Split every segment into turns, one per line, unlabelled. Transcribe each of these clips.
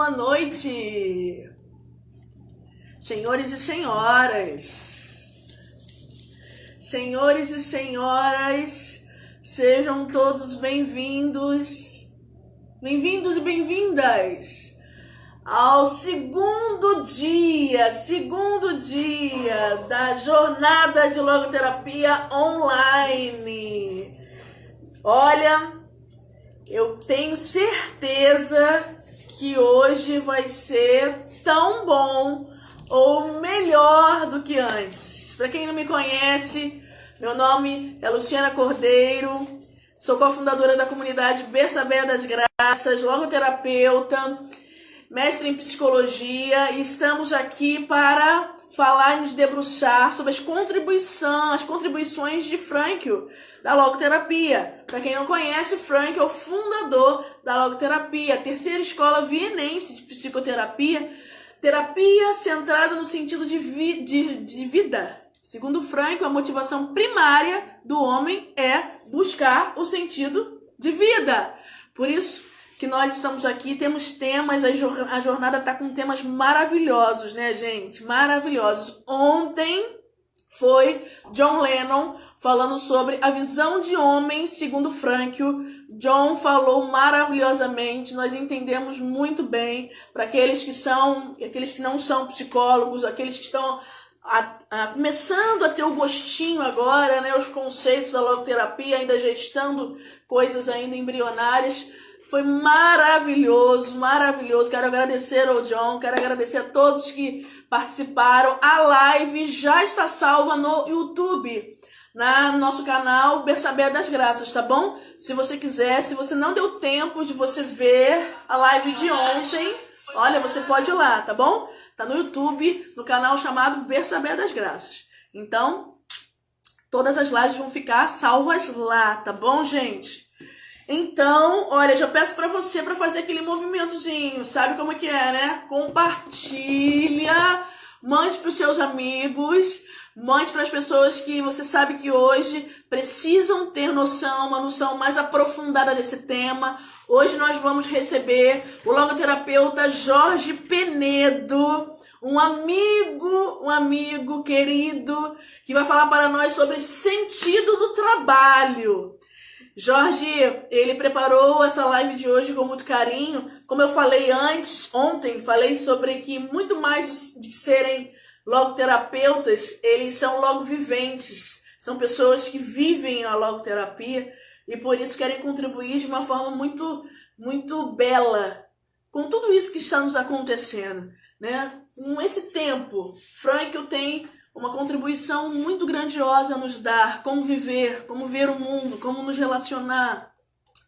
boa noite, senhores e senhoras, sejam todos bem-vindos e bem-vindas ao segundo dia da jornada de logoterapia online. Olha, eu tenho certeza que hoje vai ser tão bom ou melhor do que antes. Para quem não me conhece, meu nome é Luciana Cordeiro, sou cofundadora da comunidade Berçabeia das Graças, logoterapeuta, mestre em psicologia, e estamos aqui para falar e nos debruçar sobre as contribuições de Frankl da logoterapia. Para quem não conhece, Frankl é o fundador da logoterapia, a terceira escola vienense de psicoterapia, terapia centrada no sentido de vida. Segundo Frankl, a motivação primária do homem é buscar o sentido de vida. Por isso que nós estamos aqui, temos temas, a jornada está com temas maravilhosos, né, gente? Maravilhosos. Ontem foi John Lennon falando sobre a visão de homem segundo Frankl. John falou maravilhosamente, nós entendemos muito bem, para aqueles que não são psicólogos, aqueles que estão começando a ter o gostinho agora, né, os conceitos da logoterapia, ainda gestando coisas ainda embrionárias. Foi maravilhoso. Quero agradecer ao John, quero agradecer a todos que participaram. A live já está salva no YouTube, no nosso canal Berçabeia das Graças, tá bom? Se você quiser, se você não deu tempo de você ver a live de ontem, olha, você pode ir lá, tá bom? Tá no YouTube, no canal chamado Berçabeia das Graças. Então, todas as lives vão ficar salvas lá, tá bom, gente? Então, olha, já peço pra você para fazer aquele movimentozinho, sabe como é que é, né? Compartilha, mande pros seus amigos, mande para as pessoas que você sabe que hoje precisam ter uma noção mais aprofundada desse tema. Hoje nós vamos receber o logoterapeuta Jorge Penedo, um amigo querido, que vai falar para nós sobre sentido do trabalho. Jorge, ele preparou essa live de hoje com muito carinho. Como eu falei ontem, falei sobre que muito mais de serem logoterapeutas, eles são logoviventes. São pessoas que vivem a logoterapia e por isso querem contribuir de uma forma muito, muito bela com tudo isso que está nos acontecendo, né? Com esse tempo, Frankl tem uma contribuição muito grandiosa a nos dar, como viver, como ver o mundo, como nos relacionar,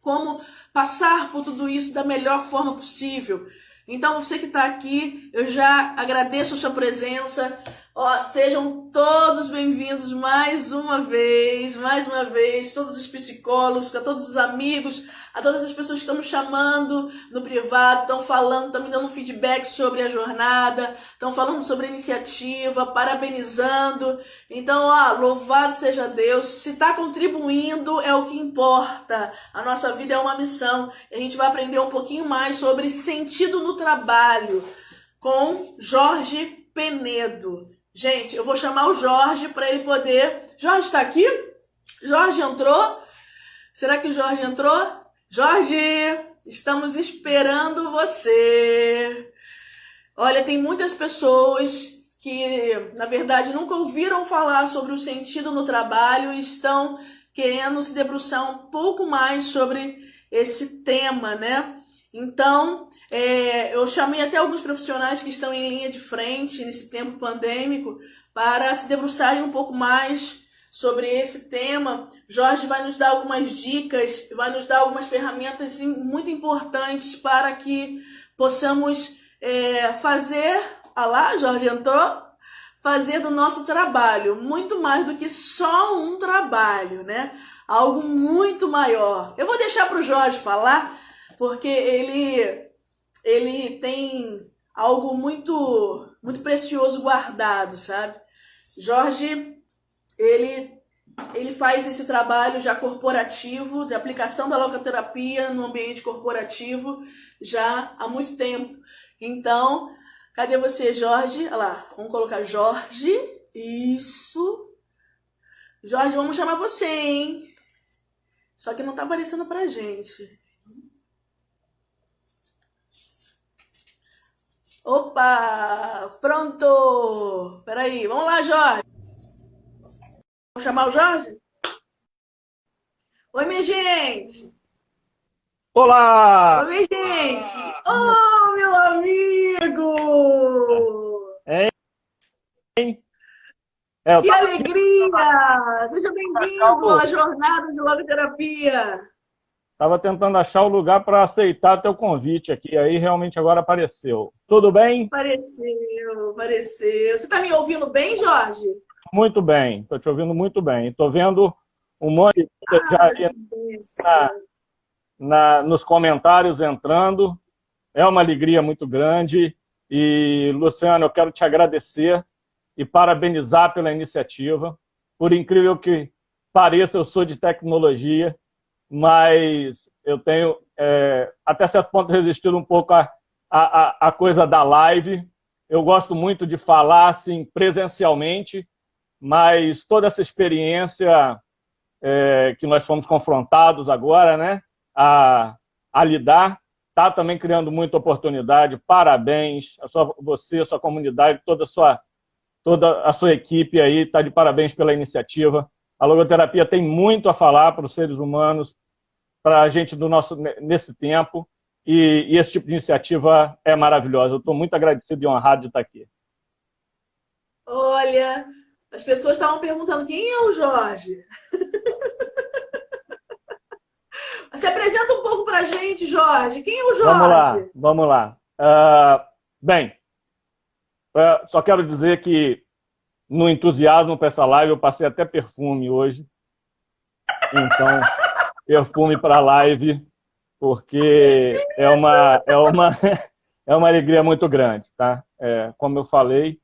como passar por tudo isso da melhor forma possível. Então, você que está aqui, eu já agradeço a sua presença. Sejam todos bem-vindos mais uma vez, todos os psicólogos, a todos os amigos, a todas as pessoas que estão me chamando no privado, estão falando, estão me dando um feedback sobre a jornada, estão falando sobre a iniciativa, parabenizando. Então, louvado seja Deus. Se está contribuindo é o que importa. A nossa vida é uma missão. E a gente vai aprender um pouquinho mais sobre sentido no trabalho com Jorge Penedo. Gente, eu vou chamar o Jorge para ele poder... Jorge está aqui? Jorge entrou? Será que o Jorge entrou? Jorge, estamos esperando você. Olha, tem muitas pessoas que, na verdade, nunca ouviram falar sobre o sentido no trabalho e estão querendo se debruçar um pouco mais sobre esse tema, né? Então, eu chamei até alguns profissionais que estão em linha de frente nesse tempo pandêmico para se debruçarem um pouco mais sobre esse tema. Jorge vai nos dar algumas dicas, vai nos dar algumas ferramentas muito importantes para que possamos fazer... Jorge entrou? Fazer do nosso trabalho muito mais do que só um trabalho, né? Algo muito maior. Eu vou deixar para o Jorge falar, porque ele tem algo muito, muito precioso guardado, sabe? Jorge, ele faz esse trabalho já corporativo, de aplicação da logoterapia no ambiente corporativo, já há muito tempo. Então, cadê você, Jorge? Olha lá, vamos colocar Jorge. Isso. Jorge, vamos chamar você, hein? Só que não tá aparecendo pra gente. Opa! Pronto! Peraí, vamos lá, Jorge. Vamos chamar o Jorge? Oi, minha gente!
Olá!
Oi, minha gente! Oh, meu amigo!
Hein? Eu
Que alegria! Seja bem-vindo à jornada de logoterapia.
tava tentando achar o lugar para aceitar teu convite aqui, aí realmente agora apareceu. Tudo bem?
Apareceu, apareceu. Você está me ouvindo bem, Jorge?
Muito bem, estou te ouvindo muito bem. Estou vendo um monte de coisa já
Ai,
aí
que bênção.
nos comentários entrando. É uma alegria muito grande. E, Luciano, eu quero te agradecer e parabenizar pela iniciativa. Por incrível que pareça, eu sou de tecnologia, mas eu tenho, até certo ponto, resistido um pouco à coisa da live. Eu gosto muito de falar assim, presencialmente, mas toda essa experiência que nós fomos confrontados agora, né, a lidar, está também criando muita oportunidade. Parabéns você, a sua comunidade, toda a sua equipe aí está de parabéns pela iniciativa. A logoterapia tem muito a falar para os seres humanos, para a gente nesse tempo, e esse tipo de iniciativa é maravilhosa. Eu estou muito agradecido e honrado de estar aqui.
Olha, as pessoas estavam perguntando quem é o Jorge. Se apresenta um pouco para a gente, Jorge. Quem é o Jorge?
Vamos lá. Bem, só quero dizer que no entusiasmo para essa live eu passei até perfume hoje. Então, perfume para a live, porque é uma alegria muito grande, tá? Como eu falei,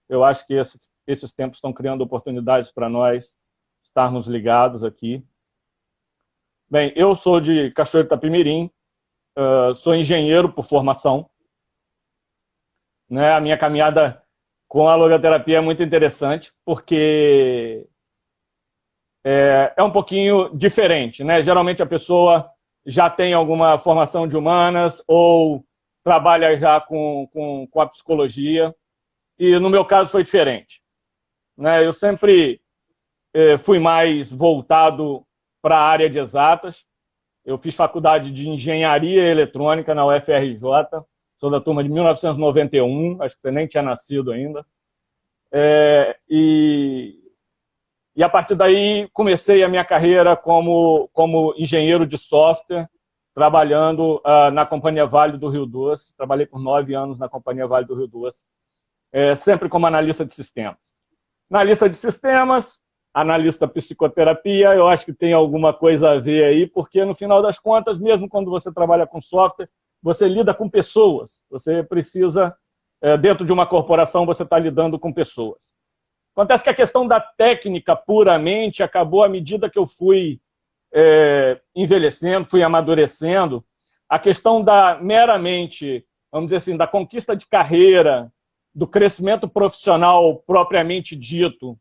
eu acho que esses tempos estão criando oportunidades para nós estarmos ligados aqui. Bem, eu sou de Cachoeiro de Itapemirim, sou engenheiro por formação. Né? A minha caminhada com a logoterapia é muito interessante, porque é um pouquinho diferente. Né? Geralmente a pessoa já tem alguma formação de humanas ou trabalha já com a psicologia, e no meu caso foi diferente. Né? Eu sempre fui mais voltado para a área de exatas. Eu fiz faculdade de engenharia eletrônica na UFRJ, sou da turma de 1991, acho que você nem tinha nascido ainda. E a partir daí comecei a minha carreira como engenheiro de software, trabalhando na Companhia Vale do Rio Doce. Trabalhei por 9 anos na Companhia Vale do Rio Doce, sempre como analista de sistemas. Analista de sistemas, analista psicoterapia, eu acho que tem alguma coisa a ver aí, porque no final das contas, mesmo quando você trabalha com software, você lida com pessoas. Você precisa, dentro de uma corporação, você está lidando com pessoas. Acontece que a questão da técnica puramente acabou à medida que eu fui envelhecendo, fui amadurecendo. A questão meramente, vamos dizer assim, da conquista de carreira, do crescimento profissional propriamente dito,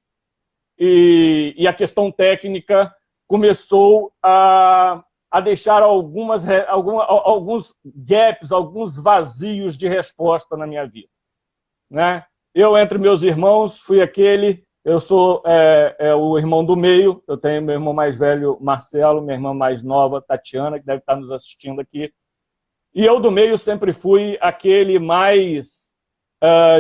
e a questão técnica começou a deixar alguns gaps, alguns vazios de resposta na minha vida. Né? Eu, entre meus irmãos, eu sou o irmão do meio, eu tenho meu irmão mais velho, Marcelo, minha irmã mais nova, Tatiana, que deve estar nos assistindo aqui, e eu do meio sempre fui aquele mais,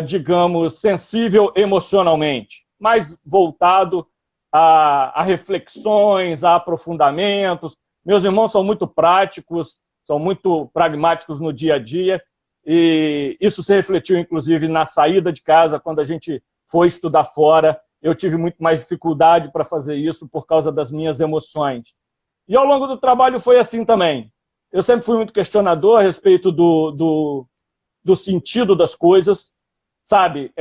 digamos, sensível emocionalmente, mais voltado a reflexões, a aprofundamentos. Meus irmãos são muito práticos, são muito pragmáticos no dia a dia, e isso se refletiu, inclusive, na saída de casa, quando a gente foi estudar fora. Eu tive muito mais dificuldade para fazer isso por causa das minhas emoções. E ao longo do trabalho foi assim também. Eu sempre fui muito questionador a respeito do sentido das coisas, sabe?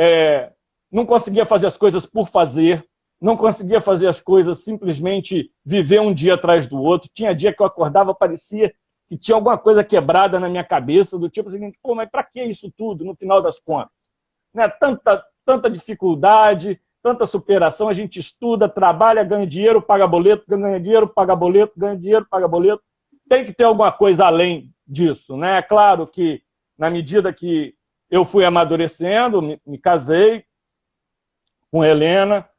Não conseguia fazer as coisas por fazer, não conseguia fazer as coisas simplesmente viver um dia atrás do outro. Tinha dia que eu acordava, parecia que tinha alguma coisa quebrada na minha cabeça, do tipo assim, pô, mas para que isso tudo, no final das contas? Né? Tanta dificuldade, tanta superação, a gente estuda, trabalha, ganha dinheiro, paga boleto, ganha dinheiro, paga boleto, ganha dinheiro, paga boleto. Tem que ter alguma coisa além disso, né? É claro que, na medida que eu fui amadurecendo, me casei com Helena,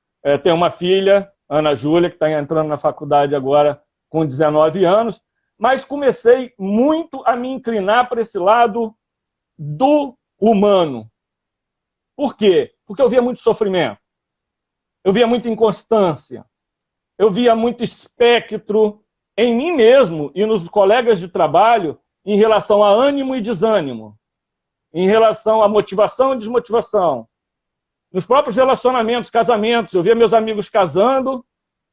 tenho uma filha, Ana Júlia, que está entrando na faculdade agora com 19 anos, mas comecei muito a me inclinar para esse lado do humano. Por quê? Porque eu via muito sofrimento, eu via muita inconstância, eu via muito espectro em mim mesmo e nos colegas de trabalho em relação a ânimo e desânimo, em relação a motivação e desmotivação. Nos próprios relacionamentos, casamentos, eu via meus amigos casando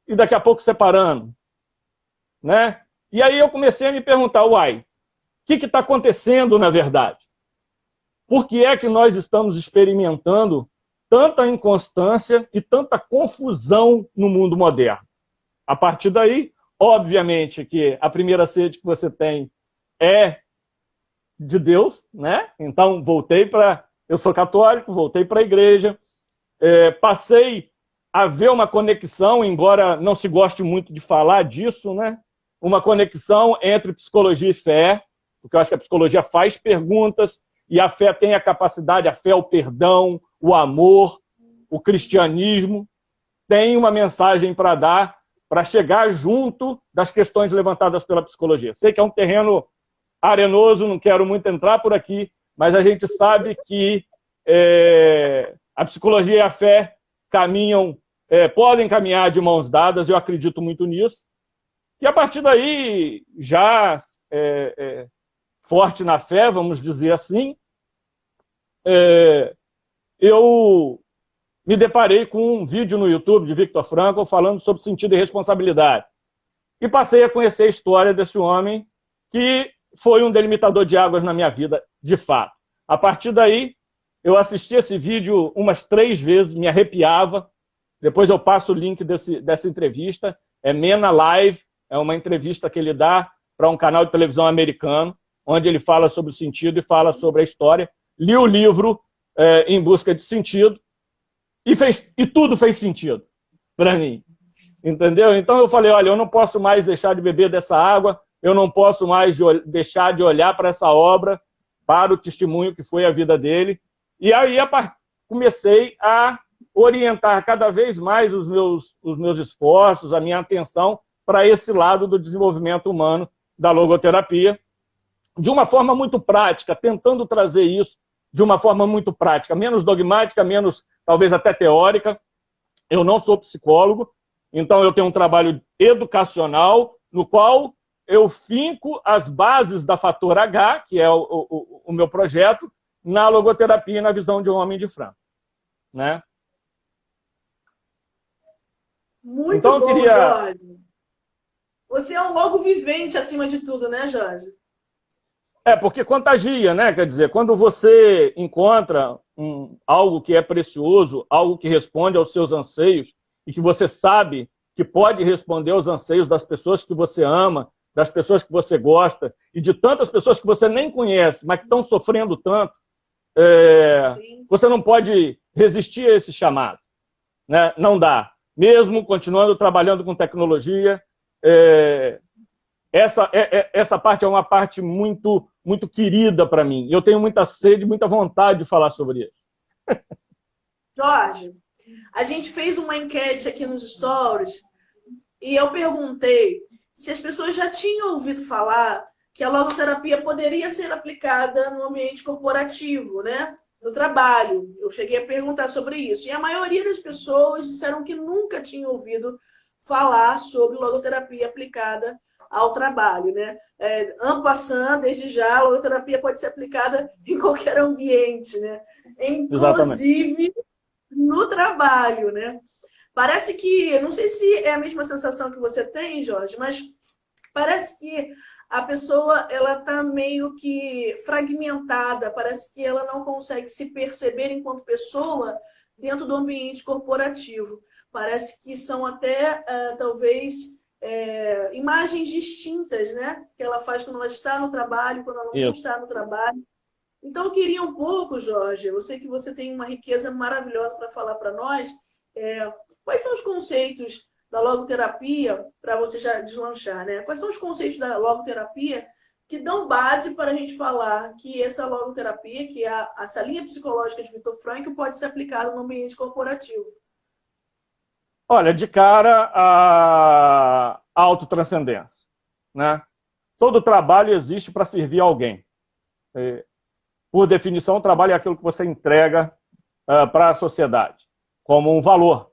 e daqui a pouco separando, né? E aí eu comecei a me perguntar, uai, o que está acontecendo na verdade? Por que é que nós estamos experimentando tanta inconstância e tanta confusão no mundo moderno? A partir daí, obviamente que a primeira sede que você tem é de Deus, né? Então voltei para... Eu sou católico, voltei para a igreja, passei a ver uma conexão, embora não se goste muito de falar disso, né? Uma conexão entre psicologia e fé, porque eu acho que a psicologia faz perguntas e a fé tem a capacidade, a fé é o perdão, o amor, o cristianismo, tem uma mensagem para dar, para chegar junto das questões levantadas pela psicologia. Sei que é um terreno arenoso, não quero muito entrar por aqui, mas a gente sabe que a psicologia e a fé caminham, podem caminhar de mãos dadas, eu acredito muito nisso. E a partir daí, já forte na fé, vamos dizer assim, eu me deparei com um vídeo no YouTube de Viktor Frankl falando sobre sentido e responsabilidade. E passei a conhecer a história desse homem que foi um delimitador de águas na minha vida, de fato. A partir daí, eu assisti esse vídeo umas 3 vezes, me arrepiava. Depois eu passo o link dessa entrevista. É Mena Live, é uma entrevista que ele dá para um canal de televisão americano, onde ele fala sobre o sentido e fala sobre a história. Li o livro Em Busca de Sentido e tudo fez sentido para mim. Entendeu? Então eu falei, olha, eu não posso mais deixar de beber dessa água, eu não posso mais deixar de olhar para essa obra, para o testemunho que foi a vida dele. E aí comecei a orientar cada vez mais os meus esforços, a minha atenção para esse lado do desenvolvimento humano da logoterapia, de uma forma muito prática, tentando trazer isso de uma forma muito prática, menos dogmática, menos talvez até teórica. Eu não sou psicólogo, então eu tenho um trabalho educacional no qual eu finco as bases da Fator H, que é o meu projeto, na logoterapia e na visão de um homem de Frankl, né?
Muito então, bom, Jorge. Você é um logo vivente acima de tudo, né, Jorge?
Porque contagia, né? Quer dizer, quando você encontra algo que é precioso, algo que responde aos seus anseios, e que você sabe que pode responder aos anseios das pessoas que você ama, das pessoas que você gosta, e de tantas pessoas que você nem conhece, mas que estão sofrendo tanto, você não pode resistir a esse chamado, né? Não dá. Mesmo continuando trabalhando com tecnologia, essa parte é uma parte muito, muito querida para mim. Eu tenho muita sede, muita vontade de falar sobre isso.
Jorge, a gente fez uma enquete aqui nos stories e eu perguntei se as pessoas já tinham ouvido falar que a logoterapia poderia ser aplicada no ambiente corporativo, né? No trabalho. Eu cheguei a perguntar sobre isso. E a maioria das pessoas disseram que nunca tinham ouvido falar sobre logoterapia aplicada ao trabalho, né? En passant, desde já, a logoterapia pode ser aplicada em qualquer ambiente, né? Inclusive no trabalho, né? Parece que, não sei se é a mesma sensação que você tem, Jorge, mas parece que a pessoa ela está meio que fragmentada, parece que ela não consegue se perceber enquanto pessoa dentro do ambiente corporativo. Parece que são até, talvez, imagens distintas, né? Que ela faz quando ela está no trabalho, quando ela não está no trabalho. Então, eu queria um pouco, Jorge, eu sei que você tem uma riqueza maravilhosa para falar para nós. Quais são os conceitos da logoterapia, para você já deslanchar, né? Quais são os conceitos da logoterapia que dão base para a gente falar que essa logoterapia, que é essa linha psicológica de Viktor Frankl, pode ser aplicada no ambiente corporativo?
Olha, de cara, a autotranscendência, né? Todo trabalho existe para servir alguém. Por definição, o trabalho é aquilo que você entrega para a sociedade, como um valor.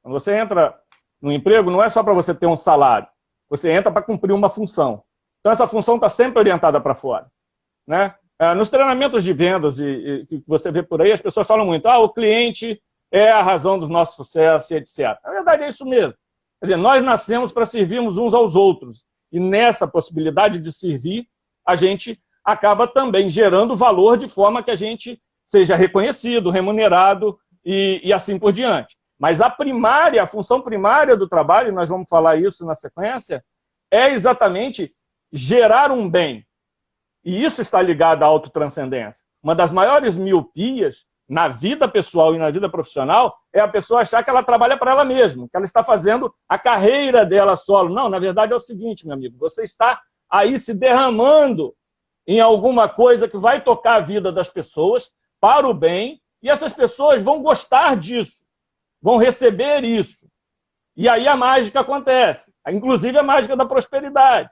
Quando você entra no emprego, não é só para você ter um salário. Você entra para cumprir uma função. Então, essa função está sempre orientada para fora, né? Nos treinamentos de vendas que você vê por aí, as pessoas falam muito, o cliente é a razão do nosso sucesso, e etc. Na verdade, é isso mesmo. Quer dizer, nós nascemos para servirmos uns aos outros. E nessa possibilidade de servir, a gente acaba também gerando valor de forma que a gente seja reconhecido, remunerado e assim por diante. Mas a função primária do trabalho, nós vamos falar isso na sequência, é exatamente gerar um bem. E isso está ligado à autotranscendência. Uma das maiores miopias na vida pessoal e na vida profissional é a pessoa achar que ela trabalha para ela mesma, que ela está fazendo a carreira dela solo. Não, na verdade é o seguinte, meu amigo, você está aí se derramando em alguma coisa que vai tocar a vida das pessoas para o bem, e essas pessoas vão gostar disso, vão receber isso. E aí a mágica acontece, inclusive a mágica da prosperidade,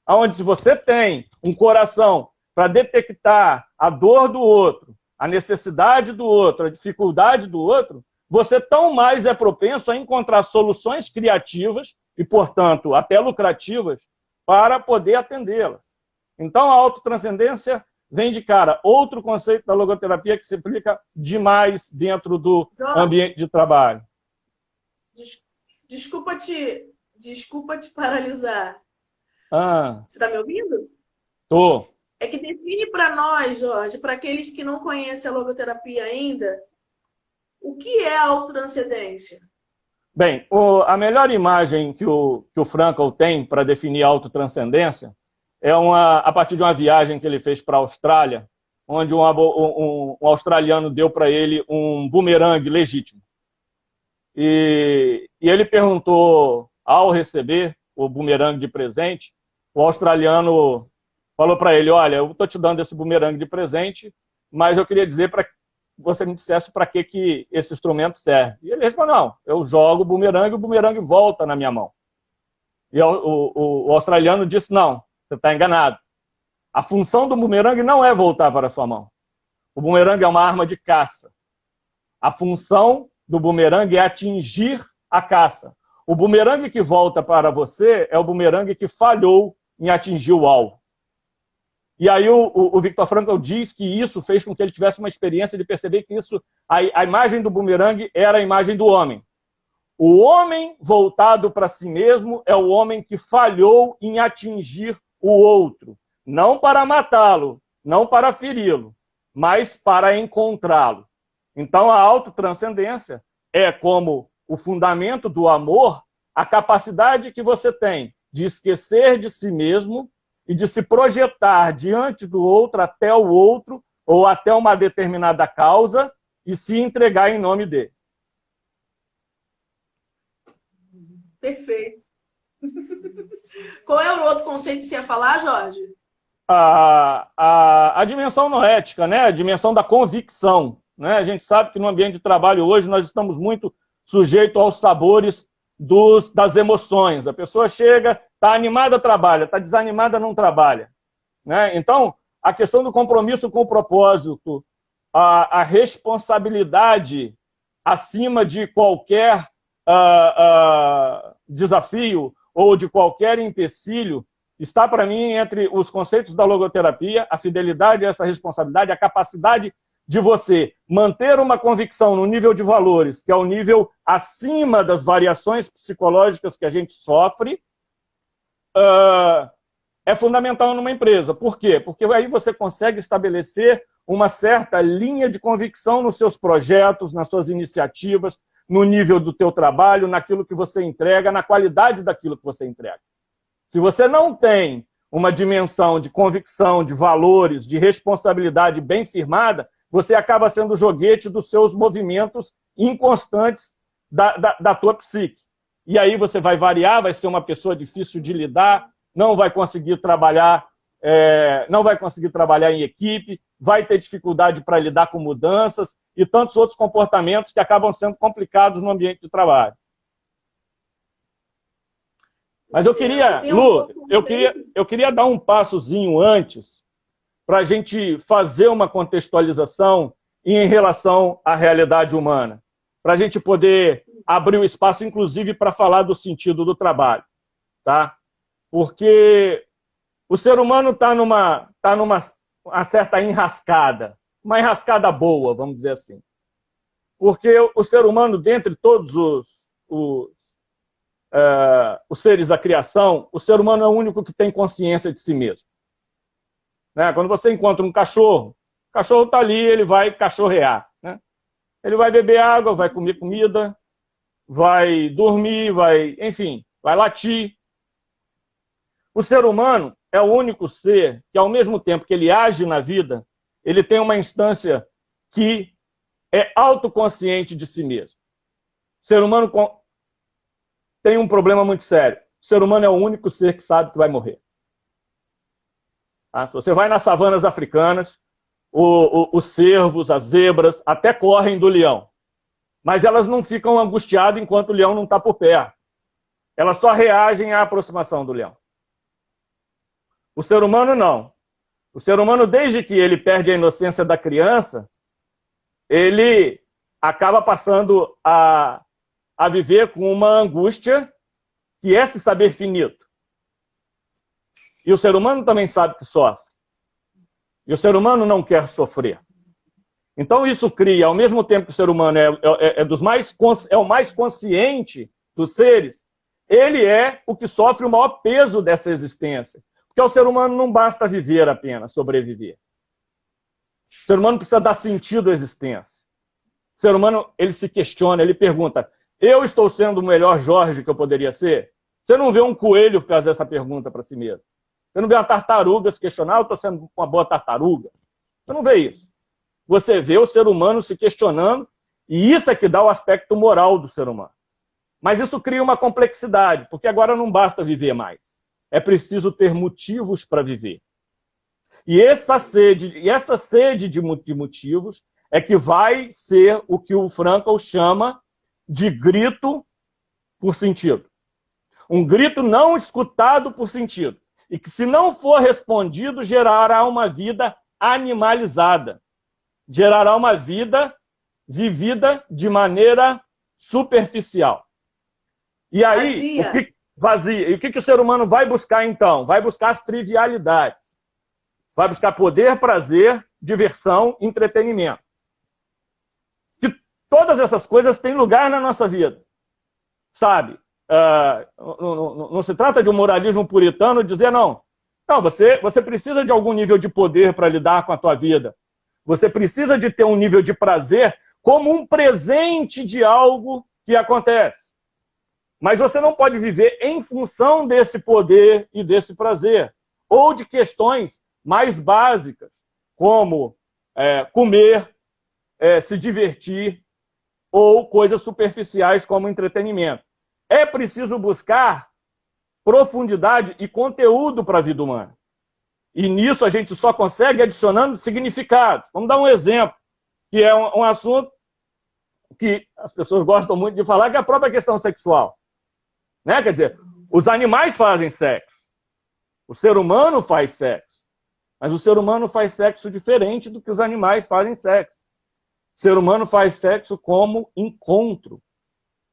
onde se você tem um coração para detectar a dor do outro, a necessidade do outro, a dificuldade do outro, você tão mais é propenso a encontrar soluções criativas e, portanto, até lucrativas para poder atendê-las. Então, a autotranscendência vem de cara. Outro conceito da logoterapia que se aplica demais dentro do ambiente de trabalho.
Desculpa te paralisar. Você está me ouvindo?
Tô.
É que define para nós, Jorge, para aqueles que não conhecem a logoterapia ainda, o que é a autotranscendência?
Bem, a melhor imagem que o Frankl tem para definir a autotranscendência é a partir de uma viagem que ele fez para a Austrália, onde um australiano deu para ele um bumerangue legítimo. E ele perguntou, ao receber o bumerangue de presente, o australiano falou para ele, olha, eu estou te dando esse bumerangue de presente, mas eu queria dizer para que você me dissesse para que esse instrumento serve. E ele respondeu, não, eu jogo o bumerangue volta na minha mão. E o australiano disse, não, você está enganado. A função do bumerangue não é voltar para a sua mão. O bumerangue é uma arma de caça. A função do bumerangue é atingir a caça. O bumerangue que volta para você é o bumerangue que falhou em atingir o alvo. E aí o Viktor Frankl diz que isso fez com que ele tivesse uma experiência de perceber que a imagem do bumerangue era a imagem do homem. O homem voltado para si mesmo é o homem que falhou em atingir o outro. Não para matá-lo, não para feri-lo, mas para encontrá-lo. Então a autotranscendência é como o fundamento do amor, a capacidade que você tem de esquecer de si mesmo e de se projetar diante do outro, até o outro, ou até uma determinada causa, e se entregar em nome dele.
Perfeito. Qual é o outro conceito que você ia falar, Jorge?
A dimensão noética, né? A dimensão da convicção. Né? A gente sabe que no ambiente de trabalho hoje nós estamos muito sujeitos aos sabores das emoções. A pessoa chega, está animada, trabalha, está desanimada, não trabalha. Né? Então, a questão do compromisso com o propósito, a responsabilidade acima de qualquer desafio ou de qualquer empecilho, está para mim entre os conceitos da logoterapia, a fidelidade a essa responsabilidade, a capacidade de você manter uma convicção no nível de valores, que é o nível acima das variações psicológicas que a gente sofre, é fundamental numa empresa. Por quê? Porque aí você consegue estabelecer uma certa linha de convicção nos seus projetos, nas suas iniciativas, no nível do teu trabalho, naquilo que você entrega, na qualidade daquilo que você entrega. Se você não tem uma dimensão de convicção, de valores, de responsabilidade bem firmada, você acaba sendo joguete dos seus movimentos inconstantes da tua psique. E aí você vai variar, vai ser uma pessoa difícil de lidar, não vai conseguir trabalhar em equipe, vai ter dificuldade para lidar com mudanças e tantos outros comportamentos que acabam sendo complicados no ambiente de trabalho. Mas eu queria, Lu, eu queria dar um passozinho antes para a gente fazer uma contextualização em relação à realidade humana, para a gente poder abrir o espaço, inclusive, para falar do sentido do trabalho, tá? Porque o ser humano está numa certa enrascada, uma enrascada boa, vamos dizer assim. Porque o ser humano, dentre todos os seres da criação, o ser humano é o único que tem consciência de si mesmo. Né? Quando você encontra um cachorro, o cachorro está ali, ele vai cachorrear. Né? Ele vai beber água, vai comer comida, vai dormir, enfim, vai latir. O ser humano é o único ser que, ao mesmo tempo que ele age na vida, ele tem uma instância que é autoconsciente de si mesmo. O ser humano tem um problema muito sério. O ser humano é o único ser que sabe que vai morrer. Tá? Você vai nas savanas africanas, os cervos, as zebras, até correm do leão. Mas elas não ficam angustiadas enquanto o leão não está por perto. Elas só reagem à aproximação do leão. O ser humano não. O ser humano, desde que ele perde a inocência da criança, ele acaba passando a viver com uma angústia que é se saber finito. E o ser humano também sabe que sofre. E o ser humano não quer sofrer. Então isso cria, ao mesmo tempo que o ser humano é o mais consciente dos seres, ele é o que sofre o maior peso dessa existência. Porque ao ser humano não basta viver apenas, sobreviver. O ser humano precisa dar sentido à existência. O ser humano, ele se questiona, ele pergunta, eu estou sendo o melhor Jorge que eu poderia ser? Você não vê um coelho fazer essa pergunta para si mesmo. Você não vê uma tartaruga se questionar, eu estou sendo uma boa tartaruga. Você não vê isso. Você vê o ser humano se questionando, e isso é que dá o aspecto moral do ser humano. Mas isso cria uma complexidade, porque agora não basta viver mais. É preciso ter motivos para viver. E essa sede de motivos é que vai ser o que o Frankl chama de grito por sentido. Um grito não escutado por sentido. E que, se não for respondido, gerará uma vida animalizada. Gerará uma vida vivida de maneira superficial. E aí, vazia. E o que o ser humano vai buscar, então? Vai buscar as trivialidades. Vai buscar poder, prazer, diversão, entretenimento. Que todas essas coisas têm lugar na nossa vida. Sabe? Não se trata de um moralismo puritano dizer, não, você precisa de algum nível de poder para lidar com a tua vida. Você precisa de ter um nível de prazer como um presente de algo que acontece. Mas você não pode viver em função desse poder e desse prazer. Ou de questões mais básicas, como comer, se divertir, ou coisas superficiais como entretenimento. É preciso buscar profundidade e conteúdo para a vida humana. E nisso a gente só consegue adicionando significados. Vamos dar um exemplo, que é um assunto que as pessoas gostam muito de falar, que é a própria questão sexual. Né? Quer dizer, os animais fazem sexo. O ser humano faz sexo. Mas o ser humano faz sexo diferente do que os animais fazem sexo. O ser humano faz sexo como encontro.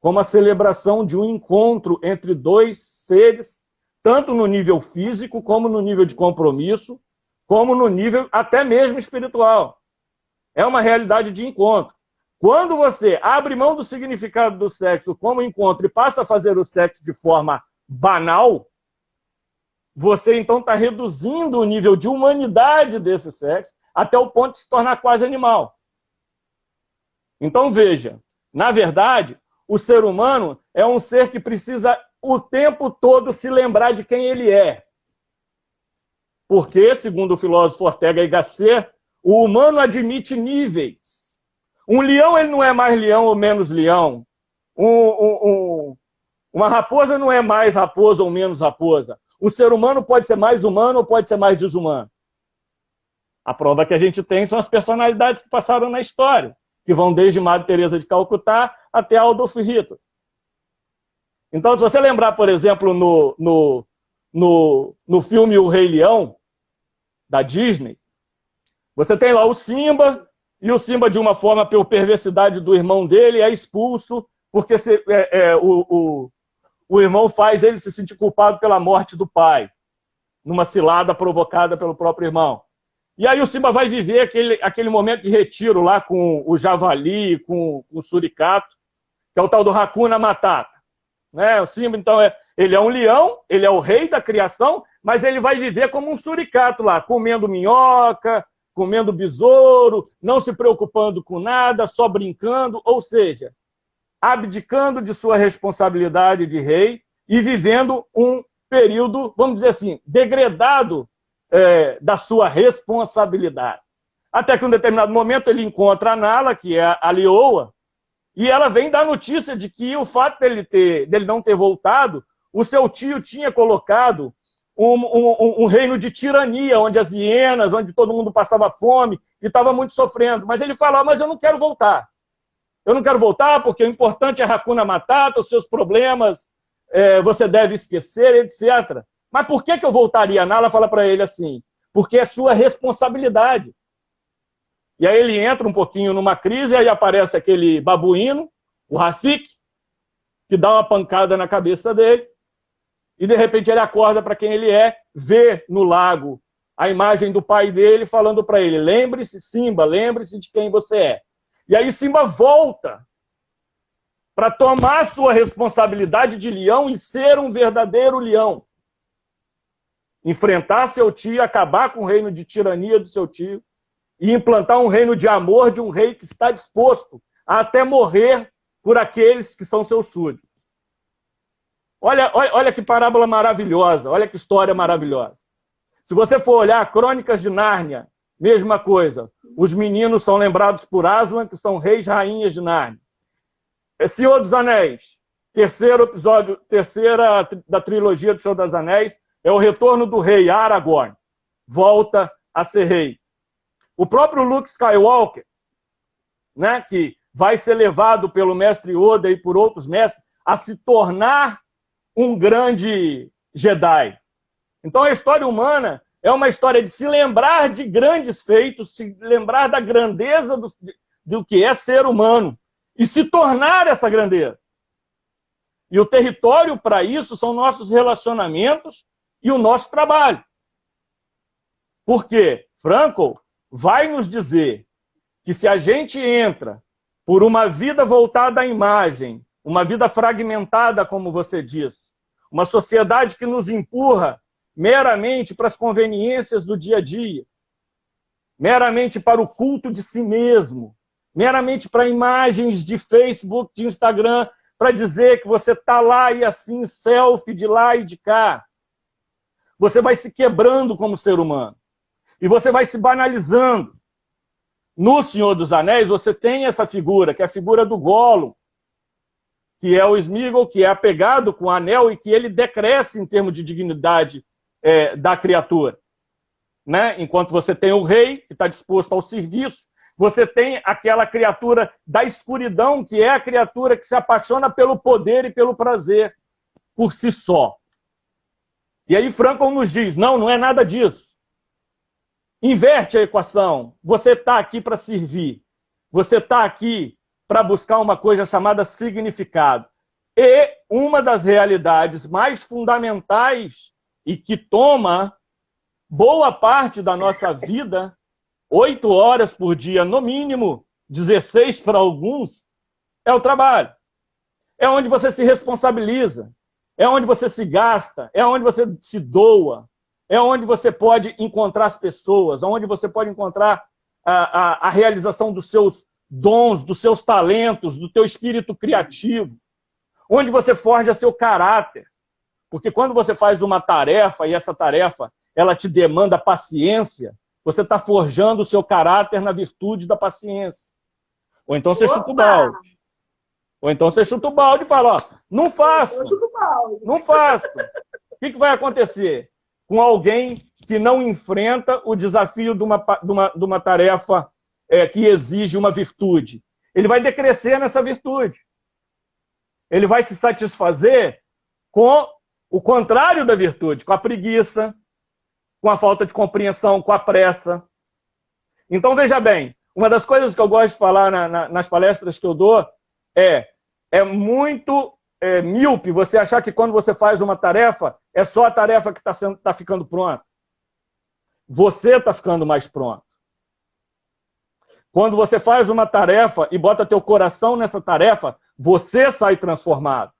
Como a celebração de um encontro entre dois seres, tanto no nível físico, como no nível de compromisso, como no nível até mesmo espiritual. É uma realidade de encontro. Quando você abre mão do significado do sexo como encontro e passa a fazer o sexo de forma banal, você então está reduzindo o nível de humanidade desse sexo até o ponto de se tornar quase animal. Então veja, na verdade, o ser humano é um ser que precisa o tempo todo se lembrar de quem ele é. Porque, segundo o filósofo Ortega y Gasset, o humano admite níveis. Um leão, ele não é mais leão ou menos leão. Uma raposa não é mais raposa ou menos raposa. O ser humano pode ser mais humano ou pode ser mais desumano. A prova que a gente tem são as personalidades que passaram na história, que vão desde Madre Teresa de Calcutá até Adolf Hitler. Então, se você lembrar, por exemplo, no filme O Rei Leão, da Disney, você tem lá o Simba, e o Simba, de uma forma, pela perversidade do irmão dele, é expulso, porque o irmão faz ele se sentir culpado pela morte do pai, numa cilada provocada pelo próprio irmão. E aí o Simba vai viver aquele momento de retiro lá com o javali, com o suricato, que é o tal do Hakuna Matata. Né? O Simba, então, ele é um leão, ele é o rei da criação, mas ele vai viver como um suricato lá, comendo minhoca, comendo besouro, não se preocupando com nada, só brincando, ou seja, abdicando de sua responsabilidade de rei e vivendo um período, vamos dizer assim, degradado da sua responsabilidade. Até que em um determinado momento ele encontra a Nala, que é a leoa, e ela vem dar notícia de que o fato dele não ter voltado, o seu tio tinha colocado um reino de tirania, onde as hienas, onde todo mundo passava fome e estava muito sofrendo. Mas ele fala, mas eu não quero voltar. Eu não quero voltar porque o importante é Hakuna Matata, os seus problemas você deve esquecer, etc. Mas por que eu voltaria? A Nala fala para ele assim, porque é sua responsabilidade. E aí ele entra um pouquinho numa crise, aí aparece aquele babuíno, o Rafik, que dá uma pancada na cabeça dele, e de repente ele acorda para quem ele é, vê no lago a imagem do pai dele falando para ele, lembre-se, Simba, lembre-se de quem você é. E aí Simba volta para tomar sua responsabilidade de leão e ser um verdadeiro leão. Enfrentar seu tio, acabar com o reino de tirania do seu tio e implantar um reino de amor de um rei que está disposto a até morrer por aqueles que são seus súditos. Olha que parábola maravilhosa, olha que história maravilhosa. Se você for olhar Crônicas de Nárnia, mesma coisa. Os meninos são lembrados por Aslan, que são reis e rainhas de Nárnia. Senhor dos Anéis, terceira da trilogia do Senhor dos Anéis, é o retorno do rei Aragorn. Volta a ser rei. O próprio Luke Skywalker, né, que vai ser levado pelo mestre Yoda e por outros mestres a se tornar um grande Jedi. Então a história humana é uma história de se lembrar de grandes feitos, se lembrar da grandeza do que é ser humano e se tornar essa grandeza. E o território para isso são nossos relacionamentos e o nosso trabalho. Porque Frankl vai nos dizer que se a gente entra por uma vida voltada à imagem, uma vida fragmentada, como você diz, uma sociedade que nos empurra meramente para as conveniências do dia a dia, meramente para o culto de si mesmo, meramente para imagens de Facebook, de Instagram, para dizer que você está lá e assim, selfie de lá e de cá. Você vai se quebrando como ser humano. E você vai se banalizando. No Senhor dos Anéis, você tem essa figura, que é a figura do Gollum, que é o Sméagol, que é apegado com o anel e que ele decresce em termos de dignidade da criatura. Né? Enquanto você tem o rei, que está disposto ao serviço, você tem aquela criatura da escuridão, que é a criatura que se apaixona pelo poder e pelo prazer por si só. E aí Frankl nos diz, não é nada disso. Inverte a equação. Você está aqui para servir. Você está aqui para buscar uma coisa chamada significado. E uma das realidades mais fundamentais e que toma boa parte da nossa vida, 8 horas por dia, no mínimo 16 para alguns, é o trabalho. É onde você se responsabiliza, é onde você se gasta, é onde você se doa, é onde você pode encontrar as pessoas, onde você pode encontrar a realização dos dons, dos seus talentos, do teu espírito criativo, onde você forja seu caráter. Porque quando você faz uma tarefa, e essa tarefa ela te demanda paciência, você está forjando o seu caráter na virtude da paciência. Ou então você chuta o balde. Ou então você chuta o balde e fala, ó, não faço, não faço. O que vai acontecer com alguém que não enfrenta o desafio de uma tarefa que exige uma virtude? Ele vai decrescer nessa virtude. Ele vai se satisfazer com o contrário da virtude, com a preguiça, com a falta de compreensão, com a pressa. Então, veja bem, uma das coisas que eu gosto de falar nas palestras que eu dou é muito míope você achar que quando você faz uma tarefa, é só a tarefa que está ficando pronta. Você está ficando mais pronto. Quando você faz uma tarefa e bota teu coração nessa tarefa, você sai transformado.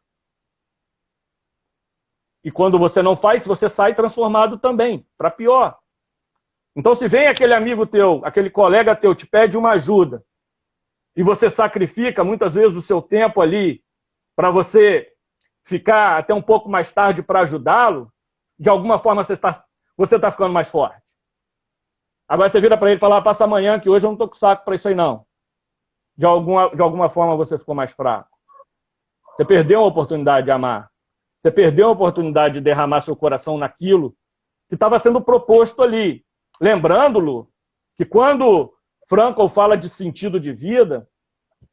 E quando você não faz, você sai transformado também, para pior. Então, se vem aquele amigo teu, aquele colega teu, te pede uma ajuda, e você sacrifica muitas vezes o seu tempo ali para você ficar até um pouco mais tarde para ajudá-lo, de alguma forma você tá ficando mais forte. Agora você vira para ele e fala, passa amanhã que hoje eu não estou com saco para isso aí não. De alguma forma você ficou mais fraco. Você perdeu a oportunidade de amar. Você perdeu a oportunidade de derramar seu coração naquilo que estava sendo proposto ali. Lembrando-lo que quando Frankl fala de sentido de vida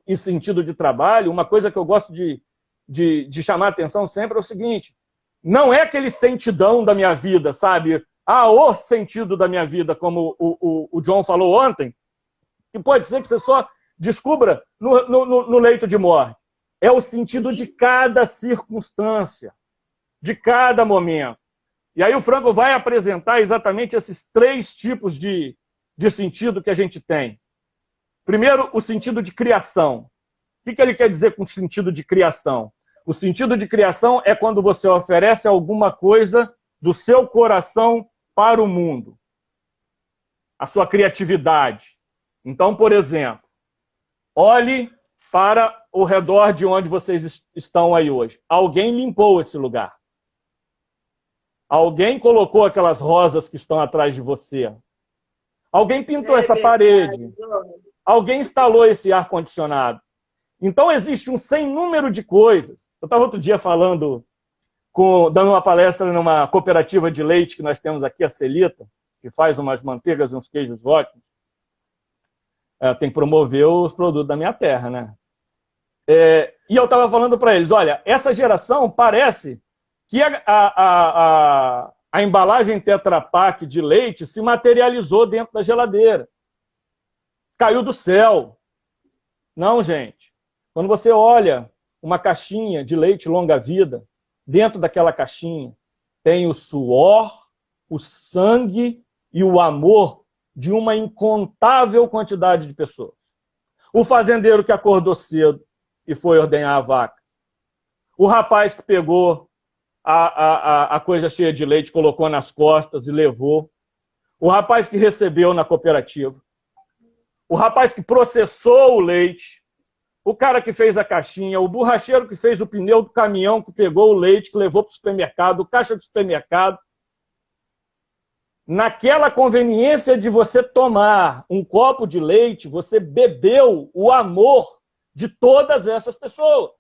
e sentido de trabalho, uma coisa que eu gosto de chamar a atenção sempre é o seguinte, não é aquele sentidão da minha vida, sabe? O sentido da minha vida, como o John falou ontem, que pode ser que você só descubra no leito de morte. É o sentido de cada circunstância, de cada momento. E aí o Frankl vai apresentar exatamente esses 3 tipos de sentido que a gente tem. Primeiro, o sentido de criação. O que ele quer dizer com sentido de criação? O sentido de criação é quando você oferece alguma coisa do seu coração para o mundo. A sua criatividade. Então, por exemplo, olhe para o redor de onde vocês estão aí hoje. Alguém limpou esse lugar. Alguém colocou aquelas rosas que estão atrás de você. Alguém pintou essa parede. Alguém instalou esse ar-condicionado. Então, existe um sem número de coisas. Eu estava outro dia falando, dando uma palestra numa cooperativa de leite que nós temos aqui, a Celita, que faz umas manteigas e uns queijos ótimos. Tem que promover os produtos da minha terra, né? E eu estava falando para eles, olha, essa geração parece que a embalagem Tetra Pak de leite se materializou dentro da geladeira. Caiu do céu. Não, gente. Quando você olha uma caixinha de leite longa-vida, dentro daquela caixinha tem o suor, o sangue e o amor de uma incontável quantidade de pessoas. O fazendeiro que acordou cedo e foi ordenhar a vaca. O rapaz que pegou a coisa cheia de leite, colocou nas costas e levou. O rapaz que recebeu na cooperativa. O rapaz que processou o leite. O cara que fez a caixinha. O borracheiro que fez o pneu do caminhão que pegou o leite, que levou para o supermercado. O caixa do supermercado. Naquela conveniência de você tomar um copo de leite, você bebeu o amor de todas essas pessoas.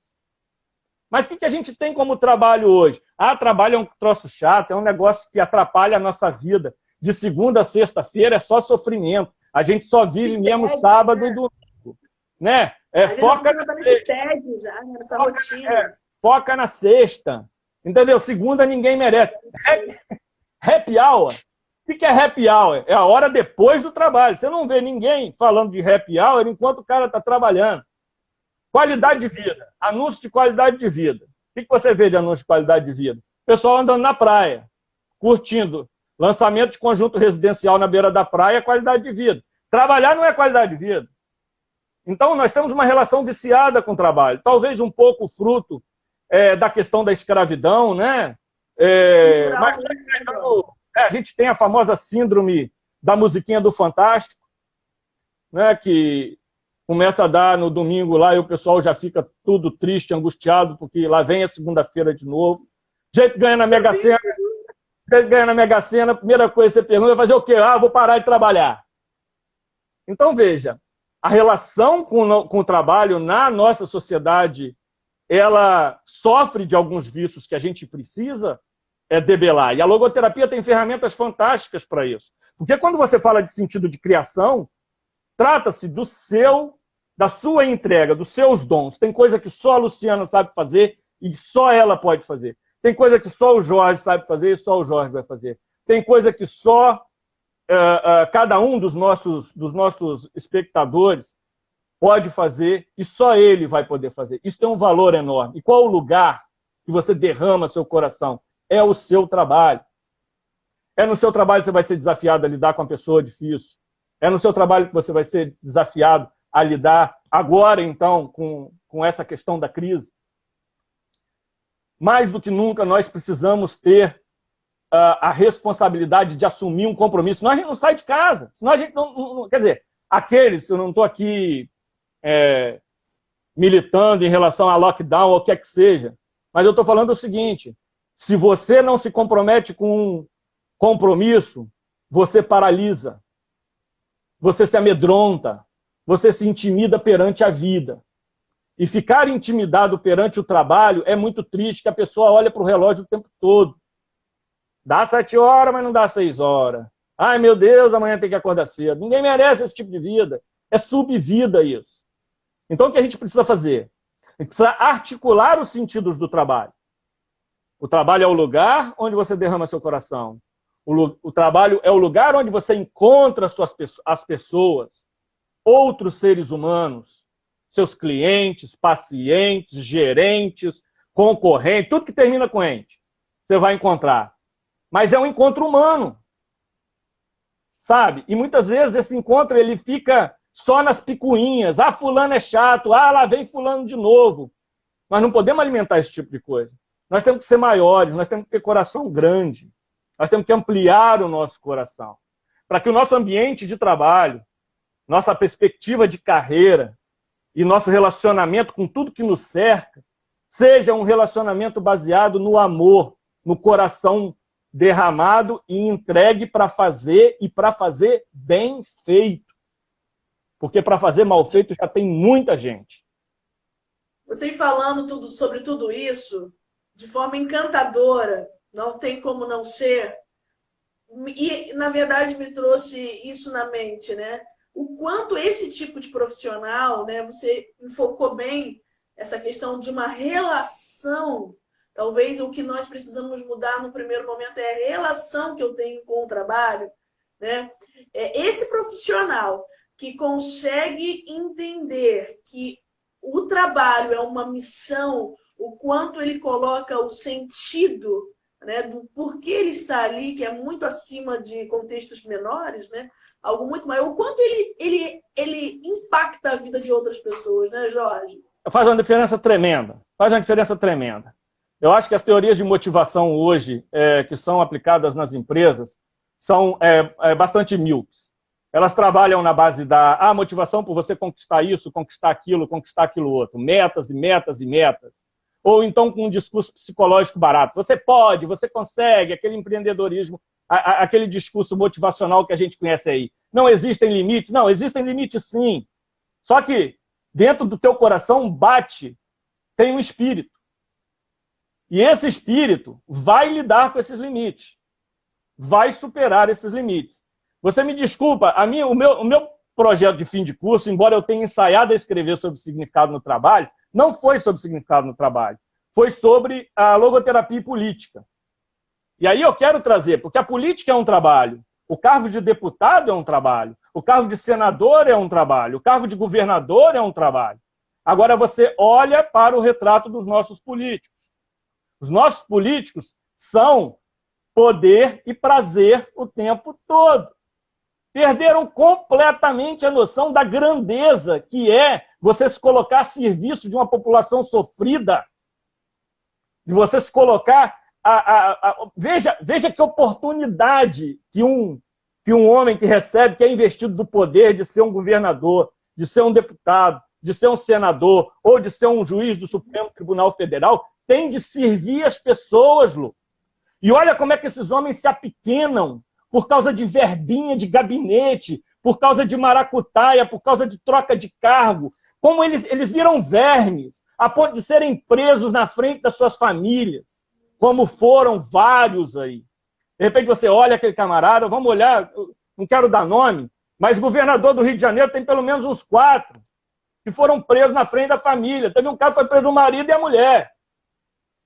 Mas o que a gente tem como trabalho hoje? Trabalho é um troço chato, é um negócio que atrapalha a nossa vida. De segunda a sexta-feira é só sofrimento. A gente só vive mesmo sábado e domingo. Né? Foca na sexta. Foca na sexta. Entendeu? Segunda ninguém merece. Happy hour. O que é happy hour? É a hora depois do trabalho. Você não vê ninguém falando de happy hour enquanto o cara está trabalhando. Qualidade de vida. Anúncio de qualidade de vida. O que você vê de anúncio de qualidade de vida? Pessoal andando na praia, curtindo. Lançamento de conjunto residencial na beira da praia é qualidade de vida. Trabalhar não é qualidade de vida. Então, nós temos uma relação viciada com o trabalho. Talvez um pouco fruto da questão da escravidão, né? Mas a gente tem a famosa síndrome da musiquinha do Fantástico, né? Que começa a dar no domingo lá e o pessoal já fica tudo triste, angustiado, porque lá vem a segunda-feira de novo. Jeito ganha na Mega Sena, a primeira coisa que você pergunta é fazer o quê? Ah, vou parar de trabalhar. Então, veja, a relação com o trabalho na nossa sociedade, ela sofre de alguns vícios que a gente precisa debelar. E a logoterapia tem ferramentas fantásticas para isso. Porque quando você fala de sentido de criação, trata-se da sua entrega, dos seus dons. Tem coisa que só a Luciana sabe fazer e só ela pode fazer. Tem coisa que só o Jorge sabe fazer e só o Jorge vai fazer. Tem coisa que só cada um dos nossos espectadores pode fazer e só ele vai poder fazer. Isso tem um valor enorme. E qual o lugar que você derrama seu coração? É o seu trabalho. É no seu trabalho que você vai ser desafiado a lidar com uma pessoa difícil. É no seu trabalho que você vai ser desafiado a lidar agora, então, com essa questão da crise. Mais do que nunca, nós precisamos ter a responsabilidade de assumir um compromisso. Senão a gente não sai de casa. Senão a gente não quer dizer, eu não estou aqui militando em relação a lockdown ou o que é que seja, mas eu estou falando o seguinte, se você não se compromete com um compromisso, você paralisa, você se amedronta, você se intimida perante a vida. E ficar intimidado perante o trabalho é muito triste, que a pessoa olha para o relógio o tempo todo. Dá 7 horas, mas não dá 6 horas. Ai, meu Deus, amanhã tem que acordar cedo. Ninguém merece esse tipo de vida. É subvida isso. Então, o que a gente precisa fazer? A gente precisa articular os sentidos do trabalho. O trabalho é o lugar onde você derrama seu coração. O trabalho é o lugar onde você encontra as pessoas, outros seres humanos, seus clientes, pacientes, gerentes, concorrentes, tudo que termina com ente, você vai encontrar. Mas é um encontro humano, sabe? E muitas vezes esse encontro ele fica só nas picuinhas. Ah, fulano é chato. Ah, lá vem fulano de novo. Nós não podemos alimentar esse tipo de coisa. Nós temos que ser maiores, nós temos que ter coração grande. Nós temos que ampliar o nosso coração. Para que o nosso ambiente de trabalho, nossa perspectiva de carreira e nosso relacionamento com tudo que nos cerca seja um relacionamento baseado no amor, no coração derramado e entregue para fazer e para fazer bem feito. Porque para fazer mal feito já tem muita gente.
Você falando sobre tudo isso de forma encantadora, não tem como não ser. E, na verdade, me trouxe isso na mente, né? O quanto esse tipo de profissional, né? Você enfocou bem essa questão de uma relação. Talvez o que nós precisamos mudar no primeiro momento é a relação que eu tenho com o trabalho, né? Esse profissional que consegue entender que o trabalho é uma missão, o quanto ele coloca o sentido, né, do porquê ele está ali, que é muito acima de contextos menores, né? Algo muito maior. O quanto ele impacta a vida de outras pessoas, né, Jorge?
Faz uma diferença tremenda. Faz uma diferença tremenda. Eu acho que as teorias de motivação hoje, que são aplicadas nas empresas, são bastante míopes. Elas trabalham na base da motivação por você conquistar isso, conquistar aquilo outro. Metas e metas e metas. Ou então com um discurso psicológico barato. Você pode, você consegue, aquele empreendedorismo, aquele discurso motivacional que a gente conhece aí. Não existem limites? Não, existem limites sim. Só que dentro do teu coração tem um espírito. E esse espírito vai lidar com esses limites. Vai superar esses limites. Você me desculpa, o meu projeto de fim de curso, embora eu tenha ensaiado a escrever sobre significado no trabalho, não foi sobre significado no trabalho. Foi sobre a logoterapia e política. E aí eu quero trazer, porque a política é um trabalho, o cargo de deputado é um trabalho, o cargo de senador é um trabalho, o cargo de governador é um trabalho. Agora você olha para o retrato dos nossos políticos. Os nossos políticos são poder e prazer o tempo todo. Perderam completamente a noção da grandeza que é você se colocar a serviço de uma população sofrida. De você se colocar... Veja que oportunidade que um homem que recebe, que é investido do poder de ser um governador, de ser um deputado, de ser um senador ou de ser um juiz do Supremo Tribunal Federal, tem de servir as pessoas, Lu. E olha como é que esses homens se apequenam por causa de verbinha de gabinete, por causa de maracutaia, por causa de troca de cargo. Como eles viram vermes, a ponto de serem presos na frente das suas famílias, como foram vários aí. De repente você olha aquele camarada, vamos olhar, não quero dar nome, mas o governador do Rio de Janeiro tem pelo menos uns 4 que foram presos na frente da família. Teve um cara que foi preso o marido e a mulher.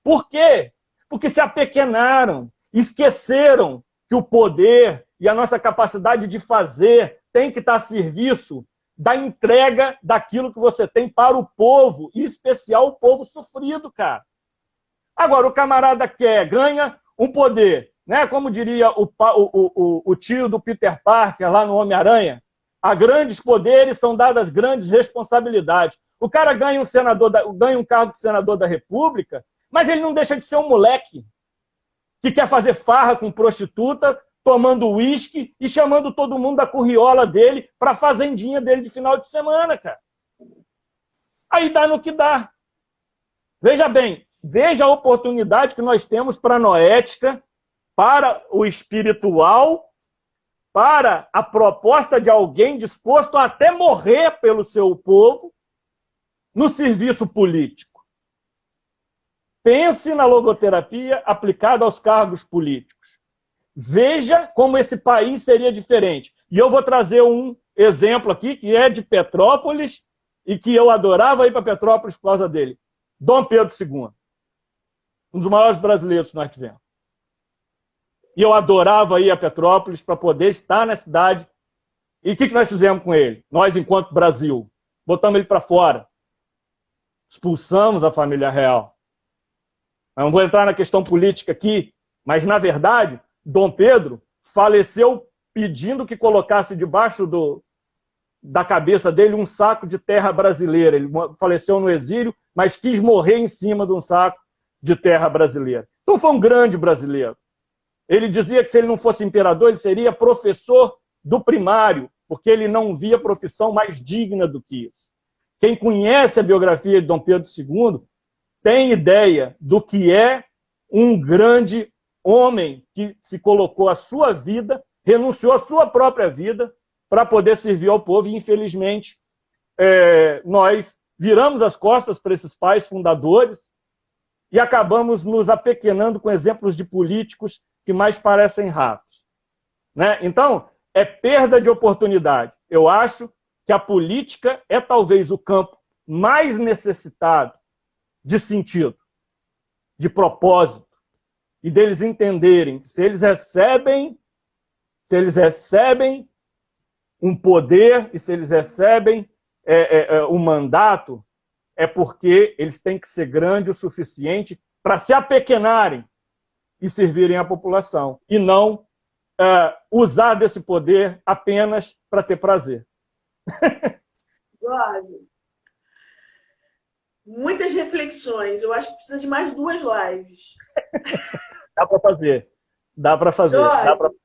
Por quê? Porque se apequenaram, esqueceram que o poder e a nossa capacidade de fazer tem que estar a serviço da entrega daquilo que você tem para o povo, em especial o povo sofrido, cara. Agora, o camarada ganha um poder, né? Como diria o tio do Peter Parker lá no Homem-Aranha, a grandes poderes são dadas grandes responsabilidades. O cara ganha ganha um cargo de senador da República, mas ele não deixa de ser um moleque que quer fazer farra com prostituta, tomando uísque e chamando todo mundo da curriola dele para a fazendinha dele de final de semana, cara. Aí dá no que dá. Veja bem, veja a oportunidade que nós temos para a noética, para o espiritual, para a proposta de alguém disposto a até morrer pelo seu povo no serviço político. Pense na logoterapia aplicada aos cargos políticos. Veja como esse país seria diferente. E eu vou trazer um exemplo aqui, que é de Petrópolis, e que eu adorava ir para Petrópolis por causa dele. Dom Pedro II. Um dos maiores brasileiros que nós tivemos. E eu adorava ir a Petrópolis para poder estar na cidade. E o que nós fizemos com ele? Nós, enquanto Brasil, botamos ele para fora. Expulsamos a família real. Eu não vou entrar na questão política aqui, mas, na verdade, Dom Pedro faleceu pedindo que colocasse debaixo da cabeça dele um saco de terra brasileira. Ele faleceu no exílio, mas quis morrer em cima de um saco de terra brasileira. Então foi um grande brasileiro. Ele dizia que se ele não fosse imperador, ele seria professor do primário, porque ele não via profissão mais digna do que isso. Quem conhece a biografia de Dom Pedro II tem ideia do que é um grande homem que se colocou a sua vida, renunciou à sua própria vida para poder servir ao povo. E, infelizmente, nós viramos as costas para esses pais fundadores e acabamos nos apequenando com exemplos de políticos que mais parecem ratos. Né? Então, é perda de oportunidade. Eu acho que a política é talvez o campo mais necessitado de sentido, de propósito, e deles entenderem que se eles recebem um poder e se eles recebem um mandato, é porque eles têm que ser grandes o suficiente para se apequenarem e servirem à população, e não usar desse poder apenas para ter prazer.
Jorge, muitas reflexões. Eu acho que precisa de mais 2 lives.
Dá para fazer. Dá para fazer.
Jorge,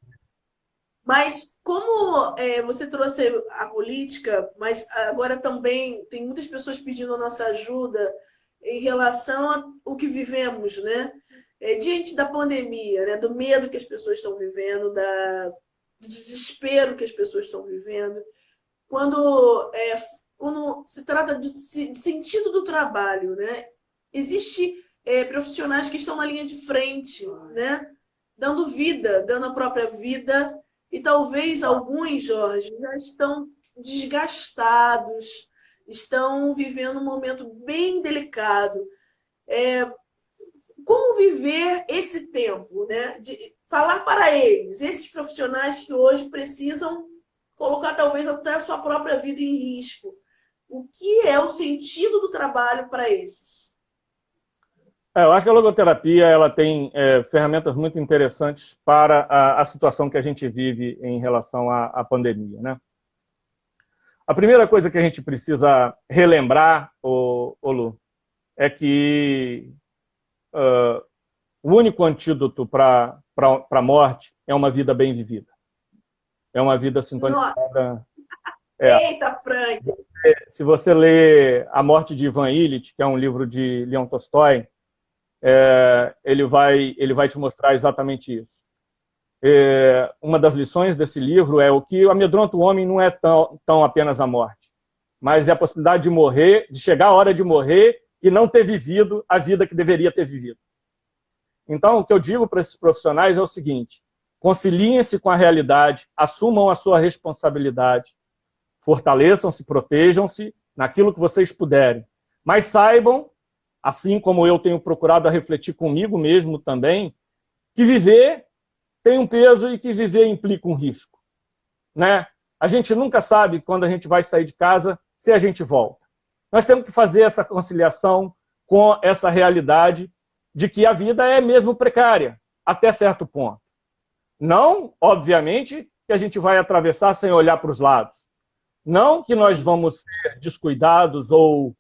mas como você trouxe a política, mas agora também tem muitas pessoas pedindo a nossa ajuda em relação ao que vivemos, né? Diante da pandemia, né? Do medo que as pessoas estão vivendo, do desespero que as pessoas estão vivendo. Quando se trata de sentido do trabalho, né? Existem profissionais que estão na linha de frente, né? Dando vida, dando a própria vida, e talvez alguns, Jorge, já estão desgastados, estão vivendo um momento bem delicado. Como viver esse tempo, né? De falar para eles, esses profissionais que hoje precisam colocar talvez até a sua própria vida em risco. O que é o sentido do trabalho para esses?
Eu acho que a logoterapia ela tem ferramentas muito interessantes para a situação que a gente vive em relação à pandemia, né? A primeira coisa que a gente precisa relembrar, Lu, é que o único antídoto para a morte é uma vida bem vivida. É uma vida sintonizada.
Eita, Frank!
se você lê A Morte de Ivan Ilitch, que é um livro de Leon Tolstói, ele vai te mostrar exatamente isso. Uma das lições desse livro é o que amedronta o homem não é tão apenas a morte, mas é a possibilidade de morrer, de chegar a hora de morrer e não ter vivido a vida que deveria ter vivido. Então, o que eu digo para esses profissionais é o seguinte: conciliem-se com a realidade, assumam a sua responsabilidade, fortaleçam-se, protejam-se naquilo que vocês puderem, mas saibam, assim como eu tenho procurado a refletir comigo mesmo também, que viver tem um peso e que viver implica um risco, né? A gente nunca sabe quando a gente vai sair de casa se a gente volta. Nós temos que fazer essa conciliação com essa realidade de que a vida é mesmo precária, até certo ponto. Não, obviamente, que a gente vai atravessar sem olhar para os lados. Não que nós vamos ser descuidados ou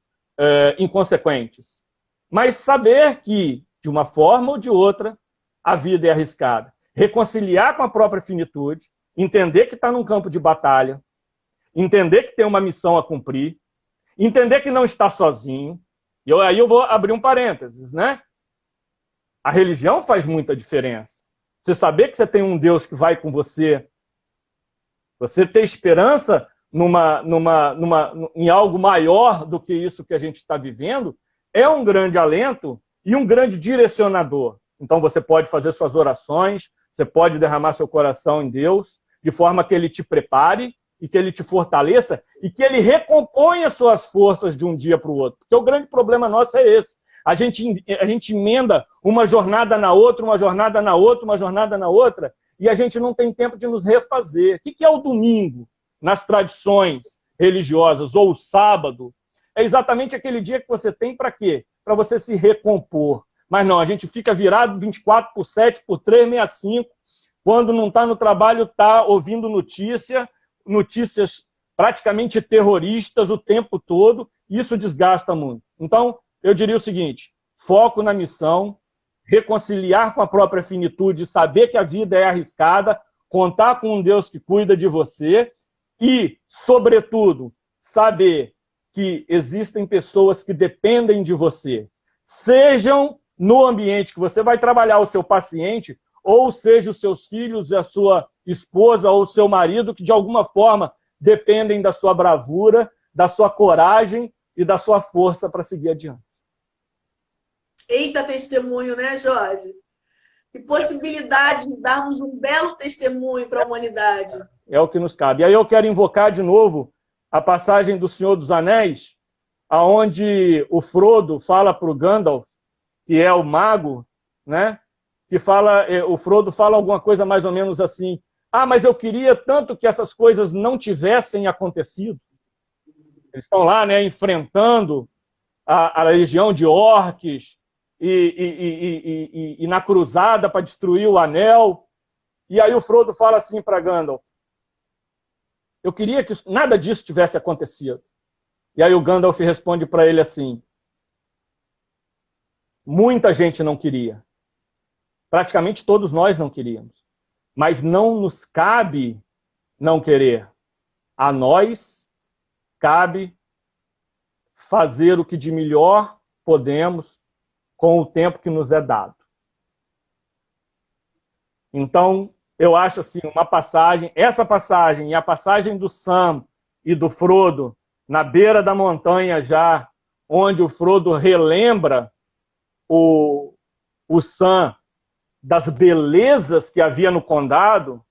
inconsequentes, mas saber que, de uma forma ou de outra, a vida é arriscada. Reconciliar com a própria finitude, entender que está num campo de batalha, entender que tem uma missão a cumprir, entender que não está sozinho. E aí eu vou abrir um parênteses, né? A religião faz muita diferença. Você saber que você tem um Deus que vai com você, você ter esperança em algo maior do que isso que a gente está vivendo, é um grande alento e um grande direcionador. Então você pode fazer suas orações, você pode derramar seu coração em Deus, de forma que Ele te prepare e que Ele te fortaleça e que Ele recomponha suas forças de um dia para o outro. Porque o grande problema nosso é esse. A gente emenda uma jornada na outra, uma jornada na outra, uma jornada na outra, e a gente não tem tempo de nos refazer. O que é o domingo nas tradições religiosas, ou o sábado? É exatamente aquele dia que você tem para quê? Para você se recompor. Mas não, a gente fica virado 24/7, por 365, quando não está no trabalho, está ouvindo notícias praticamente terroristas o tempo todo, e isso desgasta muito. Então, eu diria o seguinte: foco na missão, reconciliar com a própria finitude, saber que a vida é arriscada, contar com um Deus que cuida de você e, sobretudo, saber que existem pessoas que dependem de você. Sejam no ambiente que você vai trabalhar o seu paciente, ou seja, os seus filhos, a sua esposa ou o seu marido, que de alguma forma dependem da sua bravura, da sua coragem e da sua força para seguir adiante.
Eita testemunho, né, Jorge? Que possibilidade de darmos um belo testemunho para a humanidade.
É o que nos cabe. E aí eu quero invocar de novo a passagem do Senhor dos Anéis, aonde o Frodo fala para o Gandalf, que é o mago, né? Que fala, o Frodo fala alguma coisa mais ou menos assim: ah, mas eu queria tanto que essas coisas não tivessem acontecido. Eles estão lá, né, enfrentando a legião de orques e na cruzada para destruir o anel. E aí o Frodo fala assim para Gandalf: eu queria que nada disso tivesse acontecido. E aí o Gandalf responde para ele assim: muita gente não queria. Praticamente todos nós não queríamos. Mas não nos cabe não querer. A nós cabe fazer o que de melhor podemos com o tempo que nos é dado. Então, eu acho assim, essa passagem e a passagem do Sam e do Frodo, na beira da montanha já, onde o Frodo relembra o Sam das belezas que havia no condado,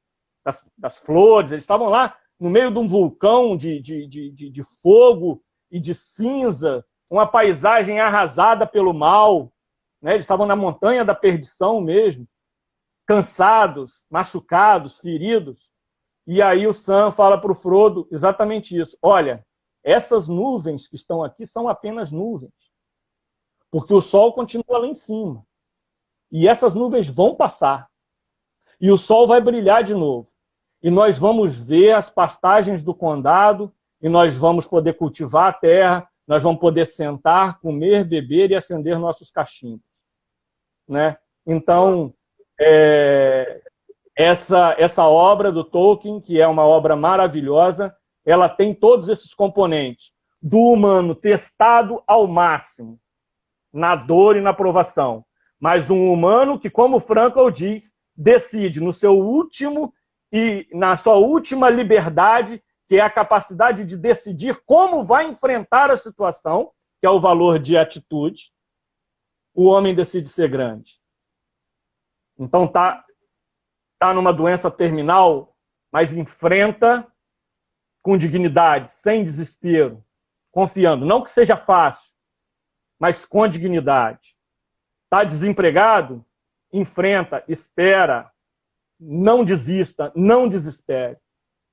das flores. Eles estavam lá no meio de um vulcão de fogo e de cinza, uma paisagem arrasada pelo mal, né? Eles estavam na montanha da perdição mesmo, cansados, machucados, feridos. E aí o Sam fala para o Frodo exatamente isso: olha, essas nuvens que estão aqui são apenas nuvens, porque o sol continua lá em cima. E essas nuvens vão passar. E o sol vai brilhar de novo. E nós vamos ver as pastagens do condado, e nós vamos poder cultivar a terra, nós vamos poder sentar, comer, beber e acender nossos cachimbos. Né? Então, essa obra do Tolkien, que é uma obra maravilhosa, ela tem todos esses componentes. do humano testado ao máximo, na dor e na provação, mas um humano que, como Frankl diz, decide no seu último e na sua última liberdade, que é a capacidade de decidir como vai enfrentar a situação, que é o valor de atitude, o homem decide ser grande. Então tá numa doença terminal, mas enfrenta com dignidade, sem desespero, confiando. Não que seja fácil, mas com dignidade. Está desempregado? Enfrenta, espera, não desista, não desespere.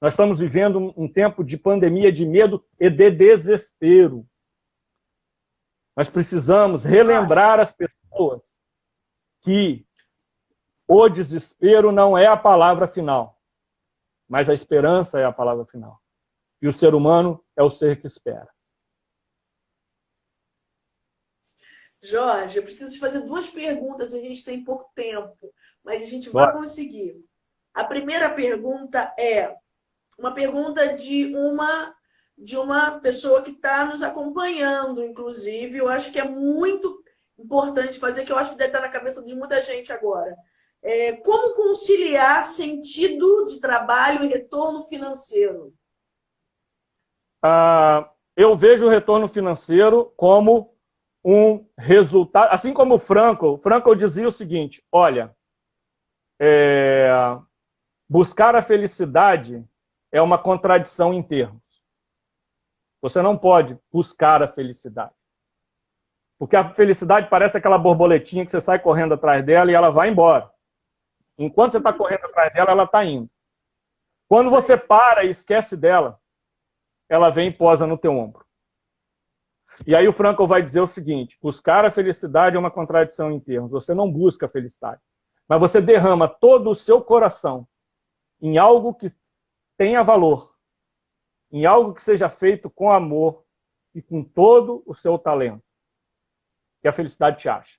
Nós estamos vivendo um tempo de pandemia, de medo e de desespero. Nós precisamos relembrar as pessoas que o desespero não é a palavra final, mas a esperança é a palavra final. E o ser humano é o ser que espera.
Jorge, eu preciso te fazer 2 perguntas, a gente tem pouco tempo, mas a gente vai conseguir. A primeira pergunta é uma pergunta de uma pessoa que está nos acompanhando, inclusive. Eu acho que é muito importante fazer, que eu acho que deve estar na cabeça de muita gente agora. Como conciliar sentido de trabalho e retorno financeiro?
Eu vejo o retorno financeiro como um resultado, assim como o Frankl dizia o seguinte: olha, buscar a felicidade é uma contradição em termos. Você não pode buscar a felicidade. Porque a felicidade parece aquela borboletinha que você sai correndo atrás dela e ela vai embora. Enquanto você está correndo atrás dela, ela está indo. Quando você para e esquece dela, ela vem e posa no teu ombro. E aí o Frankl vai dizer o seguinte: buscar a felicidade é uma contradição em termos. Você não busca a felicidade, mas você derrama todo o seu coração em algo que tenha valor, em algo que seja feito com amor e com todo o seu talento, que a felicidade te acha.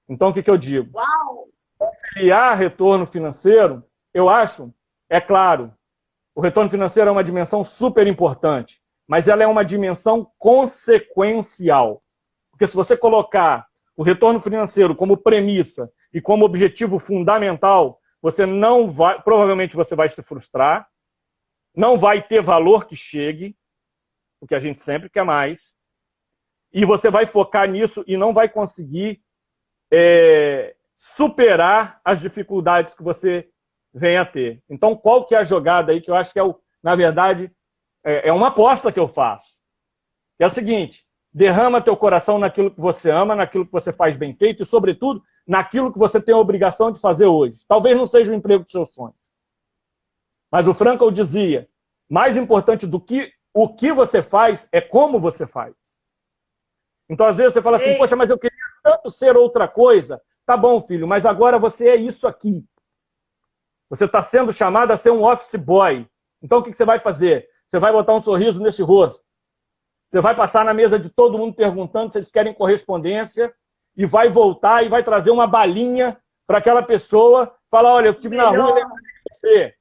Então, o que eu digo?
Uau!
Conciliar retorno financeiro, eu acho, é claro, o retorno financeiro é uma dimensão super importante, mas ela é uma dimensão consequencial. Porque se você colocar o retorno financeiro como premissa e como objetivo fundamental, você não vai, provavelmente você vai se frustrar, não vai ter valor que chegue, porque a gente sempre quer mais, e você vai focar nisso e não vai conseguir superar as dificuldades que você vem a ter. Então, qual que é a jogada aí que eu acho que na verdade, é uma aposta que eu faço? É a seguinte: derrama teu coração naquilo que você ama, naquilo que você faz bem feito e, sobretudo, naquilo que você tem a obrigação de fazer hoje. Talvez não seja o emprego dos seus sonhos. Mas o Frankl dizia: mais importante do que o que você faz é como você faz. Então, às vezes, você fala assim: poxa, mas eu queria tanto ser outra coisa. Tá bom, filho, mas agora você é isso aqui. Você está sendo chamado a ser um office boy. Então, o que você vai fazer? Você vai botar um sorriso nesse rosto. Você vai passar na mesa de todo mundo perguntando se eles querem correspondência e vai voltar e vai trazer uma balinha para aquela pessoa, falar: olha, eu estive na rua e lembrei de você.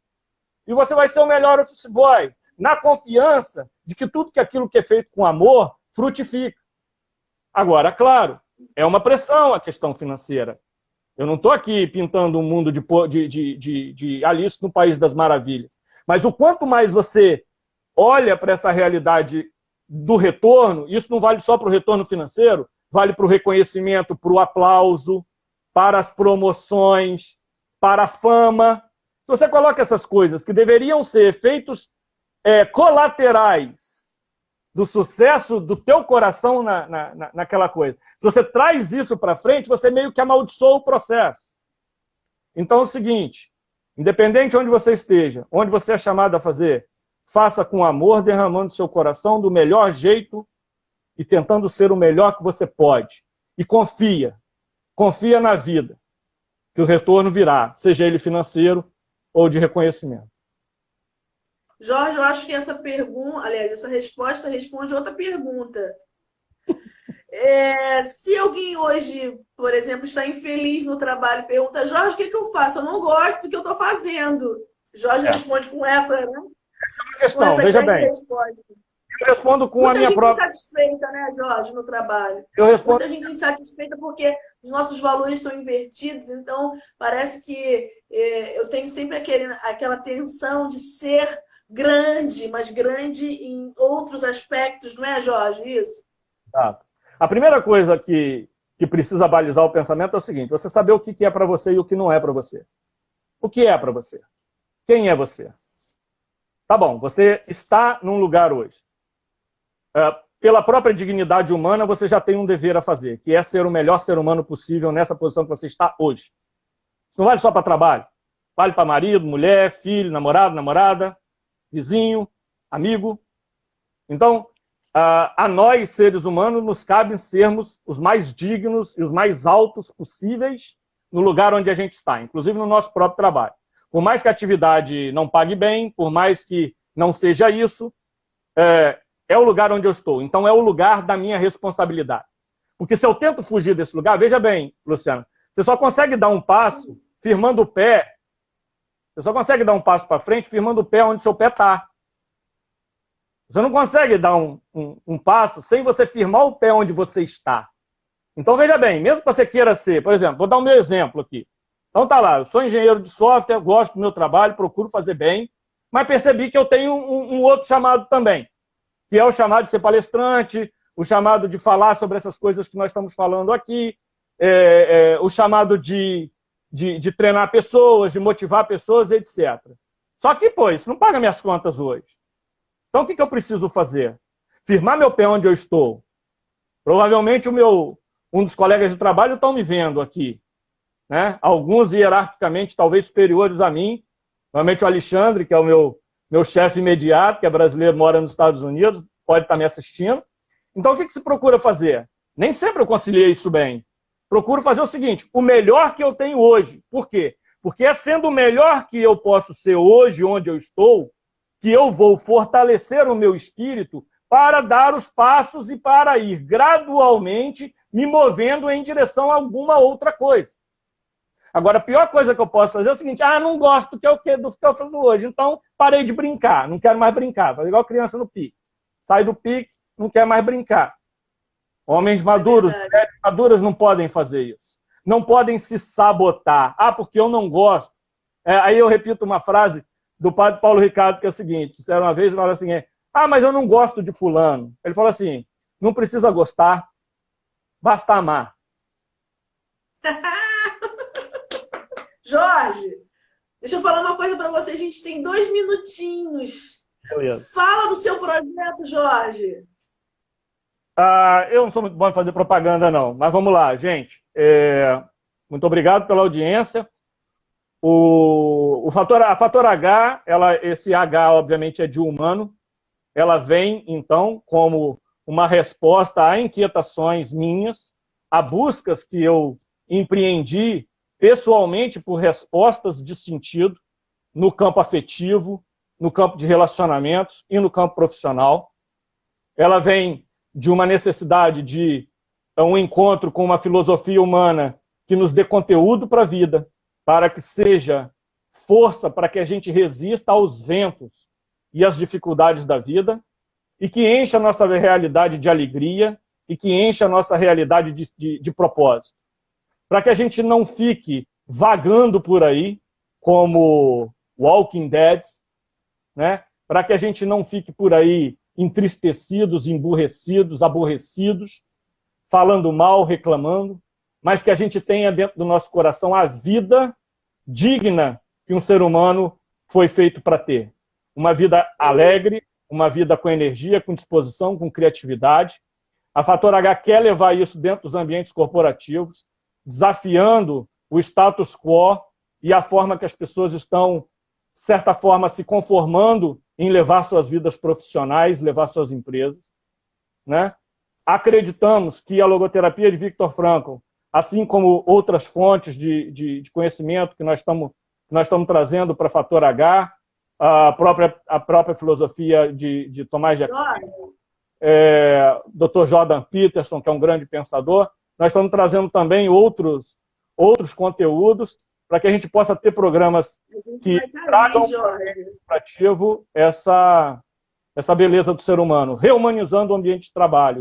E você vai ser o melhor office boy, na confiança de que tudo aquilo que é feito com amor frutifica. Agora, claro, é uma pressão a questão financeira. Eu não estou aqui pintando um mundo de Alice no País das Maravilhas. Mas o quanto mais você olha para essa realidade do retorno, isso não vale só para o retorno financeiro, vale para o reconhecimento, para o aplauso, para as promoções, para a fama. Se você coloca essas coisas que deveriam ser efeitos colaterais do sucesso do teu coração naquela coisa, se você traz isso para frente, você meio que amaldiçoa o processo. Então é o seguinte: independente de onde você esteja, onde você é chamado a fazer, faça com amor, derramando seu coração do melhor jeito e tentando ser o melhor que você pode. E confia na vida, que o retorno virá, seja ele financeiro ou de reconhecimento.
Jorge, eu acho que essa pergunta, aliás, essa resposta responde outra pergunta. Se alguém hoje, por exemplo, está infeliz no trabalho e pergunta: Jorge, o que eu faço? Eu não gosto do que eu estou fazendo. Jorge responde com essa, né?
Questão, veja bem. Eu respondo com
Muita
a minha
gente
própria...
insatisfeita, né, Jorge, no trabalho.
Eu respondo...
Muita gente insatisfeita porque os nossos valores estão invertidos, então parece que eu tenho sempre aquela tensão de ser grande, mas grande em outros aspectos, não é, Jorge? Isso?
Tá. A primeira coisa que precisa balizar o pensamento é o seguinte: você saber o que é para você e o que não é para você. O que é para você? Quem é você? Tá bom, você está num lugar hoje. Pela própria dignidade humana, você já tem um dever a fazer, que é ser o melhor ser humano possível nessa posição que você está hoje. Isso não vale só para trabalho. Vale para marido, mulher, filho, namorado, namorada, vizinho, amigo. Então, a nós, seres humanos, nos cabe sermos os mais dignos e os mais altos possíveis no lugar onde a gente está, inclusive no nosso próprio trabalho. Por mais que a atividade não pague bem, por mais que não seja isso, é o lugar onde eu estou. Então, é o lugar da minha responsabilidade. Porque se eu tento fugir desse lugar, veja bem, Luciana, você só consegue dar um passo firmando o pé, você só consegue dar um passo para frente firmando o pé onde seu pé está. Você não consegue dar um passo sem você firmar o pé onde você está. Então, veja bem, mesmo que você queira ser, por exemplo, vou dar o meu exemplo aqui. Então, tá lá, eu sou engenheiro de software, gosto do meu trabalho, procuro fazer bem, mas percebi que eu tenho um outro chamado também, que é o chamado de ser palestrante, o chamado de falar sobre essas coisas que nós estamos falando aqui, o chamado de treinar pessoas, de motivar pessoas, etc. Só que, pô, isso não paga minhas contas hoje. Então, o que eu preciso fazer? Firmar meu pé onde eu estou. Provavelmente um dos colegas de trabalho estão me vendo aqui, né? Alguns hierarquicamente talvez superiores a mim. Normalmente o Alexandre, que é o meu chefe imediato, que é brasileiro, mora nos Estados Unidos, pode estar me assistindo. Então, o que se procura fazer? Nem sempre eu conciliei isso bem. Procuro fazer o seguinte: o melhor que eu tenho hoje. Por quê? Porque é sendo o melhor que eu posso ser hoje, onde eu estou, que eu vou fortalecer o meu espírito para dar os passos e para ir gradualmente me movendo em direção a alguma outra coisa. Agora, a pior coisa que eu posso fazer é o seguinte: não gosto do que eu faço hoje, então parei de brincar, não quero mais brincar. Faz igual criança no pique. Sai do pique, não quer mais brincar. Homens maduros, mulheres maduras não podem fazer isso. Não podem se sabotar. Porque eu não gosto. Aí eu repito uma frase do padre Paulo Ricardo, que é o seguinte: disseram uma vez, ele falou assim, mas eu não gosto de fulano. Ele falou assim: não precisa gostar, basta amar.
Jorge, deixa eu falar uma coisa para você. A gente tem 2 minutinhos.
Beleza.
Fala do seu projeto, Jorge.
Eu não sou muito bom em fazer propaganda, não. Mas vamos lá, gente. Muito obrigado pela audiência. A Fator H, esse H, obviamente, é de humano. Ela vem, então, como uma resposta a inquietações minhas, a buscas que eu empreendi pessoalmente por respostas de sentido no campo afetivo, no campo de relacionamentos e no campo profissional. Ela vem de uma necessidade de um encontro com uma filosofia humana que nos dê conteúdo para a vida, para que seja força para que a gente resista aos ventos e às dificuldades da vida, e que encha a nossa realidade de alegria, e que encha a nossa realidade de propósito. Para que a gente não fique vagando por aí, como Walking Dead, né? Para que a gente não fique por aí entristecidos, emburrecidos, aborrecidos, falando mal, reclamando, mas que a gente tenha dentro do nosso coração a vida digna que um ser humano foi feito para ter. Uma vida alegre, uma vida com energia, com disposição, com criatividade. A Fator H quer levar isso dentro dos ambientes corporativos, desafiando o status quo e a forma que as pessoas estão, de certa forma, se conformando em levar suas vidas profissionais, levar suas empresas, né? Acreditamos que a logoterapia de Viktor Frankl, assim como outras fontes de conhecimento que nós estamos trazendo para Fator H, a própria filosofia de Tomás de Aquino, Dr. Jordan Peterson, que é um grande pensador, nós estamos trazendo também outros conteúdos para que a gente possa ter programas que tragam para o ativo essa essa beleza do ser humano, reumanizando o ambiente de trabalho.